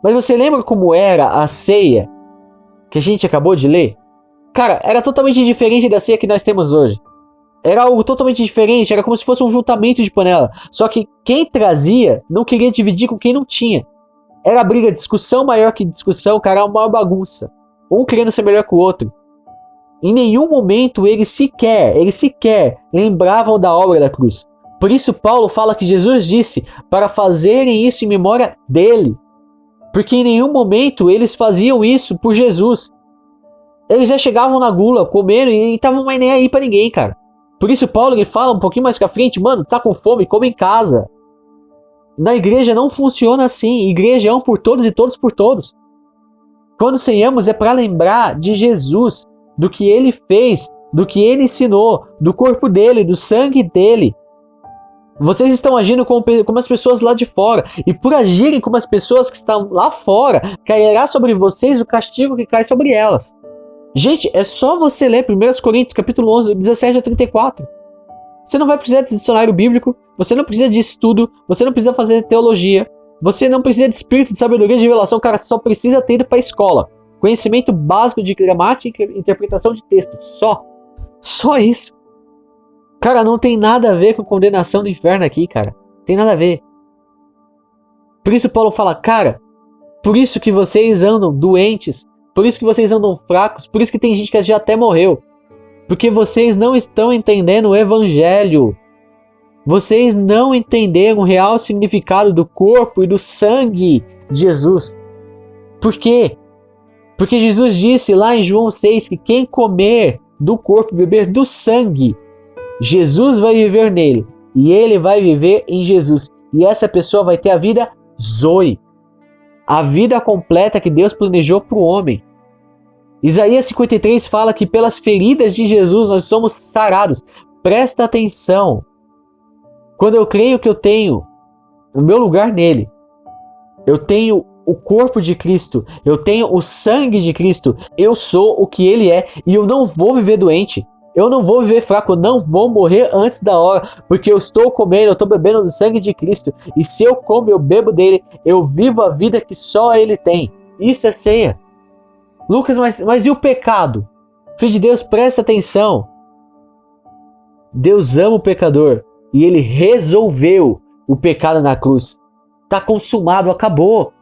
Mas você lembra como era a ceia que a gente acabou de ler? Cara, era totalmente diferente da ceia que nós temos hoje. Era algo totalmente diferente, era como se fosse um juntamento de panela. Só que quem trazia não queria dividir com quem não tinha. Era briga, discussão maior que discussão, cara, uma maior bagunça. Um querendo ser melhor que o outro. Em nenhum momento eles sequer lembravam da obra da cruz. Por isso Paulo fala que Jesus disse para fazerem isso em memória dele. Porque em nenhum momento eles faziam isso por Jesus. Eles já chegavam na gula, comendo e estavam mais nem aí para ninguém, cara. Por isso Paulo ele fala um pouquinho mais pra frente, mano, tá com fome, come em casa. Na igreja não funciona assim. Igreja é um por todos e todos por todos. Quando ceiamos é para lembrar de Jesus, do que ele fez, do que ele ensinou, do corpo dele, do sangue dele. Vocês estão agindo como as pessoas lá de fora. E por agirem como as pessoas que estão lá fora, cairá sobre vocês o castigo que cai sobre elas. Gente, é só você ler 1 Coríntios capítulo 11, 17 a 34. Você não vai precisar de dicionário bíblico, você não precisa de estudo, você não precisa fazer teologia, você não precisa de espírito de sabedoria de revelação, cara, você só precisa ter ido para a escola. Conhecimento básico de gramática e interpretação de texto, só isso. Cara, não tem nada a ver com condenação do inferno aqui, cara. Tem nada a ver. Por isso Paulo fala, cara, por isso que vocês andam doentes, por isso que vocês andam fracos, por isso que tem gente que já até morreu. Porque vocês não estão entendendo o evangelho. Vocês não entenderam o real significado do corpo e do sangue de Jesus. Por quê? Porque Jesus disse lá em João 6 que quem comer do corpo e beber do sangue, Jesus vai viver nele e ele vai viver em Jesus. E essa pessoa vai ter a vida Zoe, a vida completa que Deus planejou para o homem. Isaías 53 fala que pelas feridas de Jesus nós somos sarados. Presta atenção. Quando eu creio que eu tenho o meu lugar nele, eu tenho o corpo de Cristo, eu tenho o sangue de Cristo, eu sou o que ele é e eu não vou viver doente. Eu não vou viver fraco, eu não vou morrer antes da hora, porque eu estou comendo, eu estou bebendo do sangue de Cristo. E se eu como, eu bebo dele, eu vivo a vida que só ele tem. Isso é ceia. Lucas, mas e o pecado? Filho de Deus, presta atenção. Deus ama o pecador e ele resolveu o pecado na cruz. Está consumado, acabou.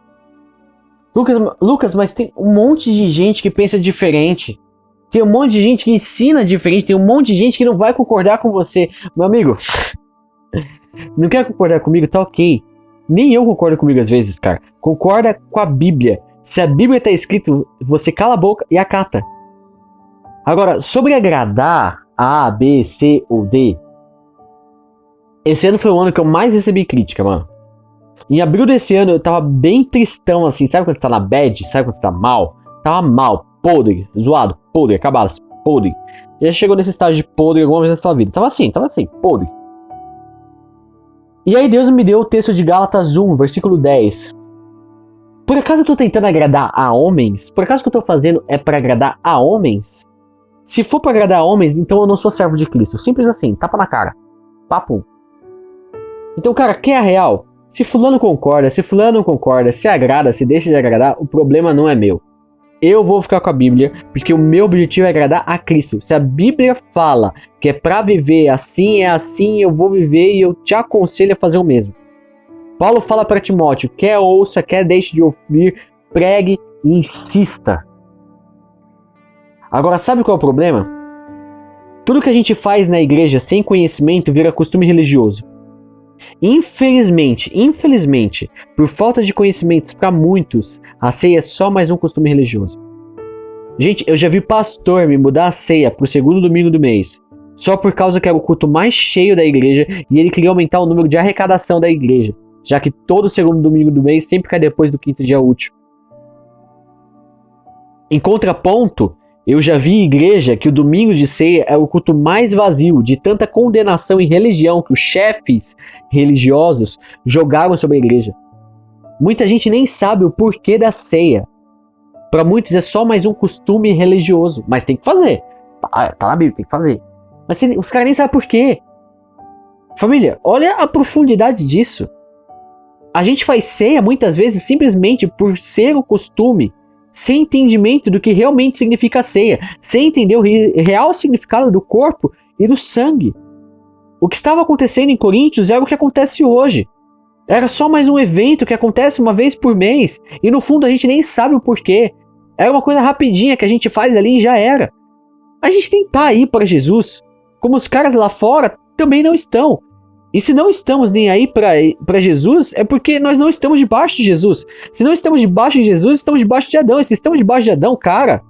Lucas, mas tem um monte de gente que pensa diferente. Tem um monte de gente que ensina diferente. Tem um monte de gente que não vai concordar com você. Meu amigo, não quer concordar comigo? Tá ok. Nem eu concordo comigo às vezes, cara. Concorda com a Bíblia. Se a Bíblia está escrito, você cala a boca e acata. Agora, sobre agradar A, B, C ou D, esse ano foi o ano que eu mais recebi crítica, mano. Em abril desse ano eu tava bem tristão assim. Sabe quando você tá na bad? Sabe quando você tá mal? Tava mal, podre, zoado, podre, acabado, podre. Já chegou nesse estágio de podre alguma vez na sua vida? Tava assim, podre. E aí Deus me deu o texto de Gálatas 1, versículo 10. Por acaso eu tô tentando agradar a homens? Por acaso o que eu tô fazendo é para agradar a homens? Se for para agradar a homens, então eu não sou servo de Cristo. Simples assim, tapa na cara. Papo. Então, cara, quem é a real? Se fulano concorda, se fulano não concorda, se agrada, se deixa de agradar, o problema não é meu. Eu vou ficar com a Bíblia, porque o meu objetivo é agradar a Cristo. Se a Bíblia fala que é para viver assim, é assim, eu vou viver e eu te aconselho a fazer o mesmo. Paulo fala para Timóteo, quer ouça, quer deixe de ouvir, pregue e insista. Agora, sabe qual é o problema? Tudo que a gente faz na igreja sem conhecimento vira costume religioso. Infelizmente, por falta de conhecimentos para muitos, a ceia é só mais um costume religioso. Gente, eu já vi pastor me mudar a ceia pro segundo domingo do mês, só por causa que era o culto mais cheio da igreja e ele queria aumentar o número de arrecadação da igreja, já que todo segundo domingo do mês sempre cai depois do quinto dia útil. Em contraponto, eu já vi igreja que o domingo de ceia é o culto mais vazio, de tanta condenação e religião que os chefes religiosos jogaram sobre a igreja. Muita gente nem sabe o porquê da ceia. Para muitos é só mais um costume religioso, mas tem que fazer. Tá na Bíblia, tem que fazer. Mas os caras nem sabem por quê. Família, olha a profundidade disso. A gente faz ceia muitas vezes simplesmente por ser um costume, sem entendimento do que realmente significa a ceia, sem entender o real significado do corpo e do sangue. O que estava acontecendo em Coríntios era o que acontece hoje. Era só mais um evento que acontece uma vez por mês, e no fundo a gente nem sabe o porquê. Era uma coisa rapidinha que a gente faz ali e já era. A gente tem que estar aí para Jesus, como os caras lá fora também não estão. E se não estamos nem aí para Jesus, é porque nós não estamos debaixo de Jesus. Se não estamos debaixo de Jesus, estamos debaixo de Adão. E se estamos debaixo de Adão, cara,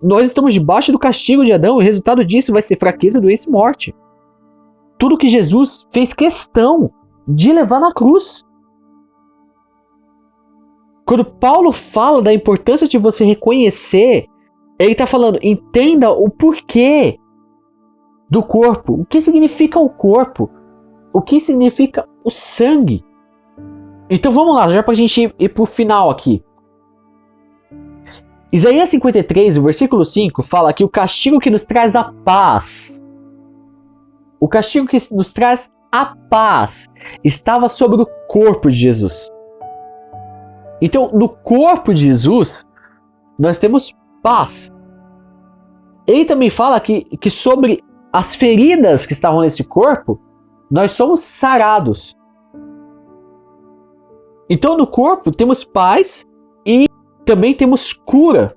nós estamos debaixo do castigo de Adão. E o resultado disso vai ser fraqueza, doença e morte. Tudo que Jesus fez questão de levar na cruz. Quando Paulo fala da importância de você reconhecer, ele está falando, entenda o porquê do corpo. O que significa o corpo? O que significa o sangue? Então vamos lá, já para a gente ir para o final aqui. Isaías 53, o versículo 5, fala que o castigo que nos traz a paz, o castigo que nos traz a paz, estava sobre o corpo de Jesus. Então, no corpo de Jesus, nós temos paz. Ele também fala que sobre as feridas que estavam nesse corpo, nós somos sarados. Então, no corpo, temos paz e também temos cura.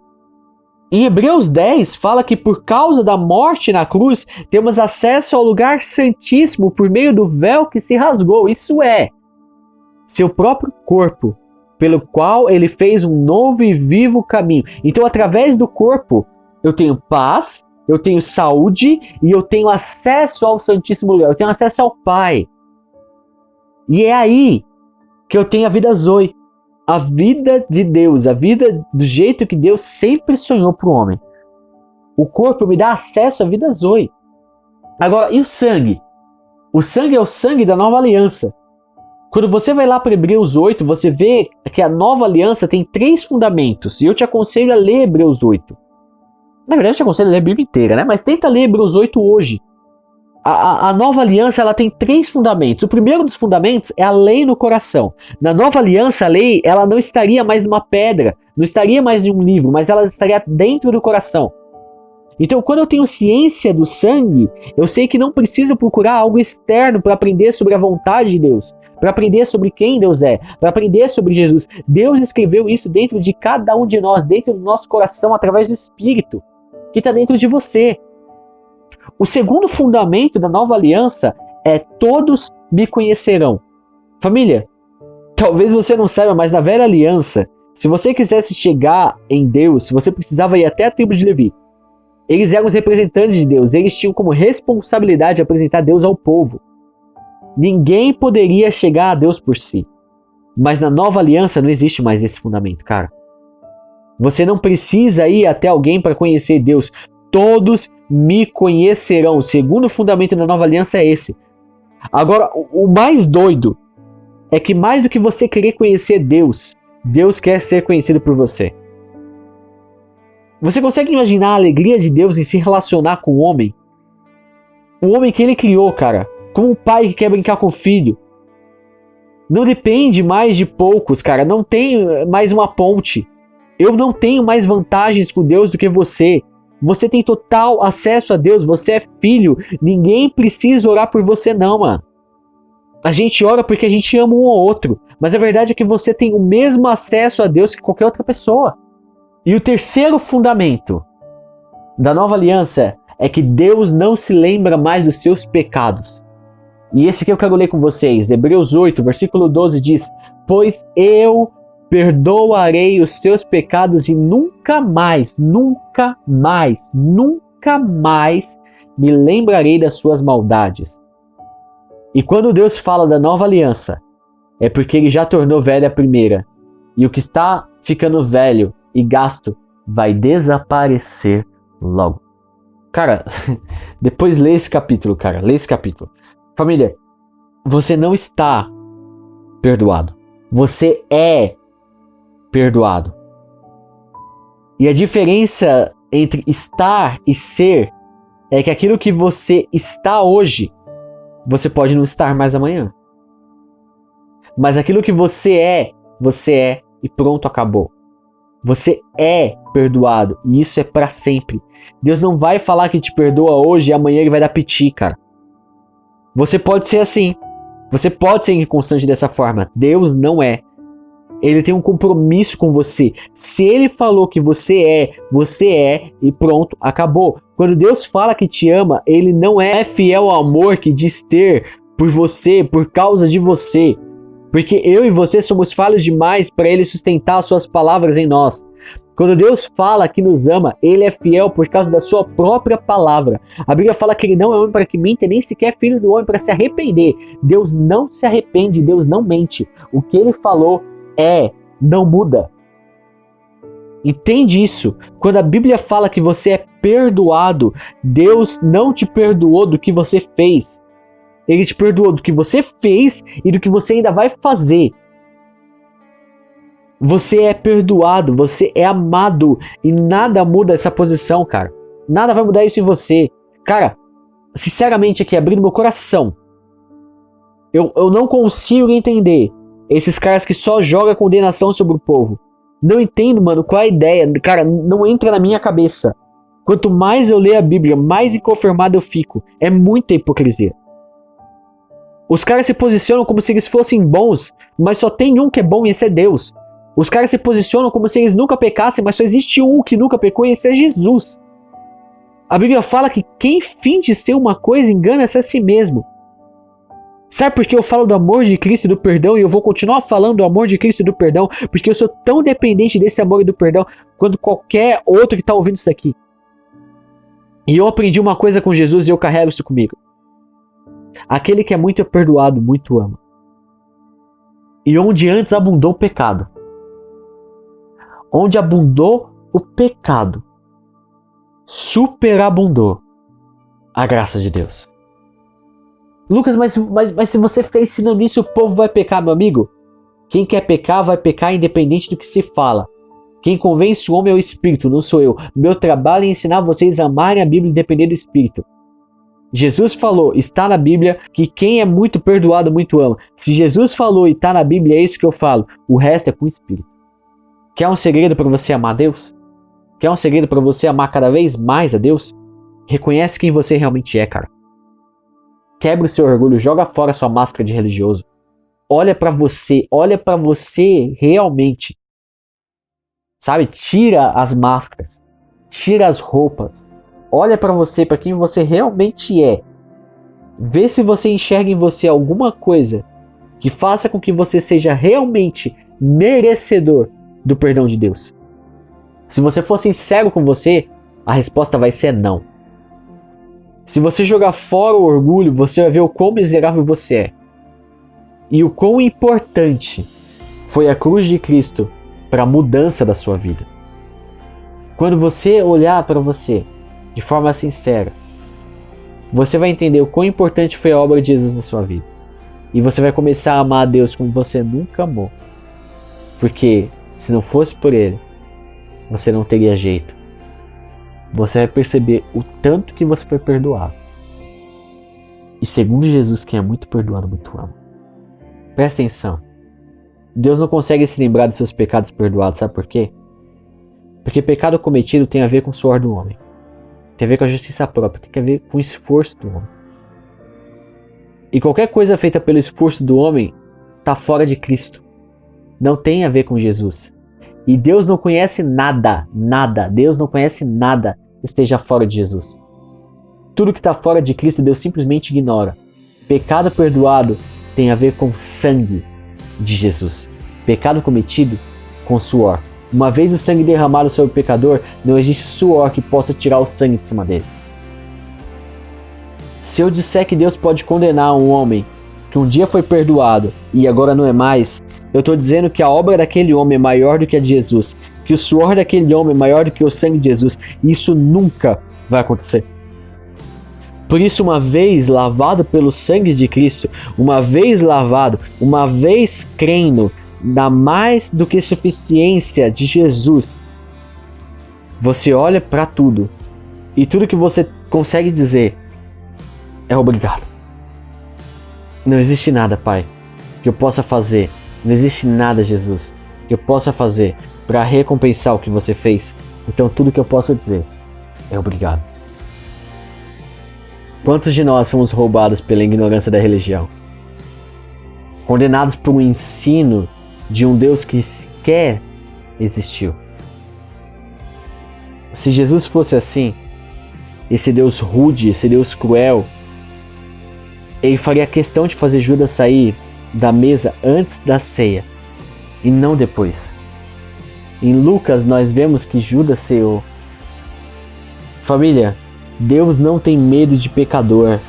Em Hebreus 10, fala que por causa da morte na cruz, temos acesso ao lugar santíssimo por meio do véu que se rasgou. Isso é, seu próprio corpo, pelo qual ele fez um novo e vivo caminho. Então, através do corpo, eu tenho paz, eu tenho saúde e eu tenho acesso ao Santíssimo Lugar. Eu tenho acesso ao Pai. E é aí que eu tenho a vida Zoe. A vida de Deus, a vida do jeito que Deus sempre sonhou para o homem. O corpo me dá acesso à vida Zoe. Agora, e o sangue? O sangue é o sangue da nova aliança. Quando você vai lá para Hebreus 8, você vê que a nova aliança tem 3 fundamentos. E eu te aconselho a ler Hebreus 8. Na verdade, eu te aconselho a ler a Bíblia inteira, né? Mas tenta ler Hebreus 8 hoje. A nova aliança ela tem 3 fundamentos. O primeiro dos fundamentos é a lei no coração. Na nova aliança, a lei ela não estaria mais numa pedra, não estaria mais em um livro, mas ela estaria dentro do coração. Então, quando eu tenho ciência do sangue, eu sei que não preciso procurar algo externo para aprender sobre a vontade de Deus, para aprender sobre quem Deus é, para aprender sobre Jesus. Deus escreveu isso dentro de cada um de nós, dentro do nosso coração, através do Espírito, que está dentro de você. O segundo fundamento da nova aliança é todos me conhecerão. Família, talvez você não saiba, mas na velha aliança, se você quisesse chegar em Deus, se você precisava ir até a tribo de Levi, eles eram os representantes de Deus, eles tinham como responsabilidade apresentar Deus ao povo. Ninguém poderia chegar a Deus por si. Mas na nova aliança não existe mais esse fundamento, cara. Você não precisa ir até alguém para conhecer Deus. Todos me conhecerão. O segundo fundamento da nova aliança é esse. Agora, o mais doido é que mais do que você querer conhecer Deus, Deus quer ser conhecido por você. Você consegue imaginar a alegria de Deus em se relacionar com o homem? O homem que ele criou, cara. Como um pai que quer brincar com o filho. Não depende mais de poucos, cara. Não tem mais uma ponte. Eu não tenho mais vantagens com Deus do que você. Você tem total acesso a Deus. Você é filho. Ninguém precisa orar por você não, mano. A gente ora porque a gente ama um ao outro. Mas a verdade é que você tem o mesmo acesso a Deus que qualquer outra pessoa. E o terceiro fundamento da nova aliança é que Deus não se lembra mais dos seus pecados. E esse aqui eu quero ler com vocês. Hebreus 8, versículo 12 diz: pois eu perdoarei os seus pecados e nunca mais, nunca mais, nunca mais me lembrarei das suas maldades. E quando Deus fala da nova aliança, é porque ele já tornou velha a primeira. E o que está ficando velho e gasto vai desaparecer logo. Cara, depois lê esse capítulo, cara. Lê esse capítulo. Família, você não está perdoado. Você é perdoado. E a diferença entre estar e ser é que aquilo que você está hoje, você pode não estar mais amanhã. Mas aquilo que você é e pronto, acabou. Você é perdoado e isso é para sempre. Deus não vai falar que te perdoa hoje e amanhã ele vai dar piti, cara. Você pode ser assim. Você pode ser inconstante dessa forma. Deus não é. Ele tem um compromisso com você. Se ele falou que você é e pronto, acabou. Quando Deus fala que te ama, ele não é fiel ao amor que diz ter por você, por causa de você. Porque eu e você somos falhos demais para ele sustentar as suas palavras em nós. Quando Deus fala que nos ama, ele é fiel por causa da sua própria palavra. A Bíblia fala que ele não é homem para que minta, nem sequer filho do homem para se arrepender. Deus não se arrepende, Deus não mente. O que ele falou não muda. Entende isso? Quando a Bíblia fala que você é perdoado, Deus não te perdoou do que você fez. Ele te perdoou do que você fez e do que você ainda vai fazer. Você é perdoado, você é amado e nada muda essa posição, cara. Nada vai mudar isso em você. Cara, sinceramente aqui, abrindo meu coração, eu não consigo entender esses caras que só jogam condenação sobre o povo. Não entendo, mano, qual é a ideia. Cara, não entra na minha cabeça. Quanto mais eu leio a Bíblia, mais inconformado eu fico. É muita hipocrisia. Os caras se posicionam como se eles fossem bons, mas só tem um que é bom e esse é Deus. Os caras se posicionam como se eles nunca pecassem, mas só existe um que nunca pecou e esse é Jesus. A Bíblia fala que quem finge ser uma coisa engana-se a si mesmo. Sabe por que eu falo do amor de Cristo e do perdão e eu vou continuar falando do amor de Cristo e do perdão? Porque eu sou tão dependente desse amor e do perdão quanto qualquer outro que está ouvindo isso daqui. E eu aprendi uma coisa com Jesus e eu carrego isso comigo. Aquele que é muito perdoado, muito ama. E onde antes abundou o pecado, onde abundou o pecado, superabundou a graça de Deus. Lucas, mas se você ficar ensinando isso, o povo vai pecar, meu amigo? Quem quer pecar, vai pecar independente do que se fala. Quem convence o homem é o Espírito, não sou eu. Meu trabalho é ensinar vocês a amarem a Bíblia independente do Espírito. Jesus falou, está na Bíblia, que quem é muito perdoado, muito ama. Se Jesus falou e está na Bíblia, é isso que eu falo. O resto é com o Espírito. Quer um segredo para você amar a Deus? Quer um segredo para você amar cada vez mais a Deus? Reconhece quem você realmente é, cara. Quebra o seu orgulho, joga fora a sua máscara de religioso. Olha para você realmente. Sabe? Tira as máscaras, tira as roupas. Olha para você, para quem você realmente é. Vê se você enxerga em você alguma coisa que faça com que você seja realmente merecedor do perdão de Deus. Se você for sincero com você, a resposta vai ser não. Se você jogar fora o orgulho, você vai ver o quão miserável você é. E o quão importante foi a cruz de Cristo para a mudança da sua vida. Quando você olhar para você de forma sincera, você vai entender o quão importante foi a obra de Jesus na sua vida. E você vai começar a amar a Deus como você nunca amou. Porque se não fosse por Ele, você não teria jeito. Você vai perceber o tanto que você foi perdoado. E segundo Jesus, quem é muito perdoado, muito ama. Presta atenção. Deus não consegue se lembrar dos seus pecados perdoados, sabe por quê? Porque pecado cometido tem a ver com o suor do homem. Tem a ver com a justiça própria, tem a ver com o esforço do homem. E qualquer coisa feita pelo esforço do homem está fora de Cristo. Não tem a ver com Jesus. E Deus não conhece nada, Deus não conhece nada que esteja fora de Jesus. Tudo que está fora de Cristo, Deus simplesmente ignora. Pecado perdoado tem a ver com sangue de Jesus. Pecado cometido com suor. Uma vez o sangue derramado sobre o pecador, não existe suor que possa tirar o sangue de cima dele. Se eu disser que Deus pode condenar um homem que um dia foi perdoado e agora não é mais, eu estou dizendo que a obra daquele homem é maior do que a de Jesus, que o suor daquele homem é maior do que o sangue de Jesus, e isso nunca vai acontecer. Por isso, uma vez lavado pelo sangue de Cristo, uma vez lavado, uma vez crendo na mais do que suficiência de Jesus, você olha para tudo e tudo que você consegue dizer é obrigado. Não existe nada, Pai, que eu possa fazer. Não existe nada, Jesus, que eu possa fazer para recompensar o que você fez. Então tudo que eu posso dizer é obrigado. Quantos de nós fomos roubados pela ignorância da religião? Condenados por um ensino de um Deus que sequer existiu. Se Jesus fosse assim, esse Deus rude, esse Deus cruel, ele faria questão de fazer Judas sair da mesa antes da ceia e não depois. Em Lucas nós vemos que Judas ceou. Família, Deus não tem medo de pecador.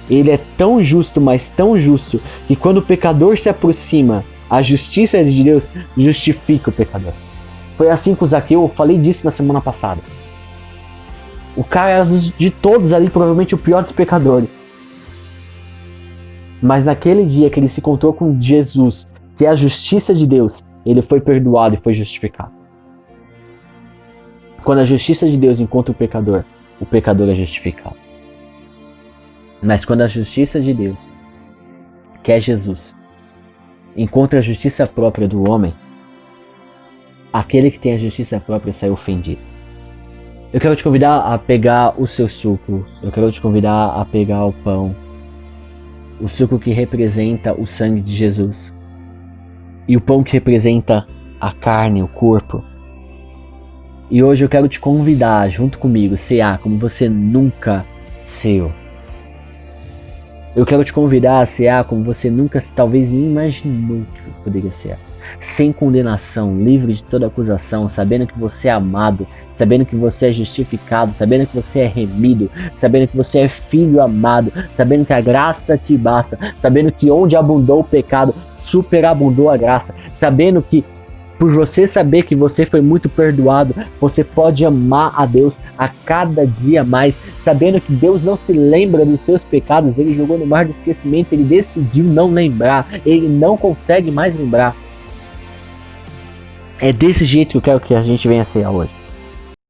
Ele é tão justo, mas tão justo, que quando o pecador se aproxima, a justiça de Deus justifica o pecador. Foi assim com o Zaqueu, eu falei disso na semana passada. O cara era de todos ali, provavelmente o pior dos pecadores. Mas naquele dia que ele se encontrou com Jesus, que é a justiça de Deus, ele foi perdoado e foi justificado. Quando a justiça de Deus encontra o pecador é justificado. Mas quando a justiça de Deus, que é Jesus, encontra a justiça própria do homem, aquele que tem a justiça própria sai ofendido. Eu quero te convidar a pegar o seu suco, eu quero te convidar a pegar o pão, o suco que representa o sangue de Jesus, e o pão que representa a carne, o corpo. E hoje eu quero te convidar, junto comigo, cear como você nunca ceou. Eu quero te convidar a cear como você nunca, talvez nem imaginou que poderia cear. Sem condenação, livre de toda acusação, sabendo que você é amado, sabendo que você é justificado, sabendo que você é remido, sabendo que você é filho amado, sabendo que a graça te basta, sabendo que onde abundou o pecado, superabundou a graça, sabendo que por você saber que você foi muito perdoado, você pode amar a Deus a cada dia mais, sabendo que Deus não se lembra dos seus pecados, Ele jogou no mar do esquecimento, Ele decidiu não lembrar, Ele não consegue mais lembrar. É desse jeito que eu quero que a gente venha a cear hoje.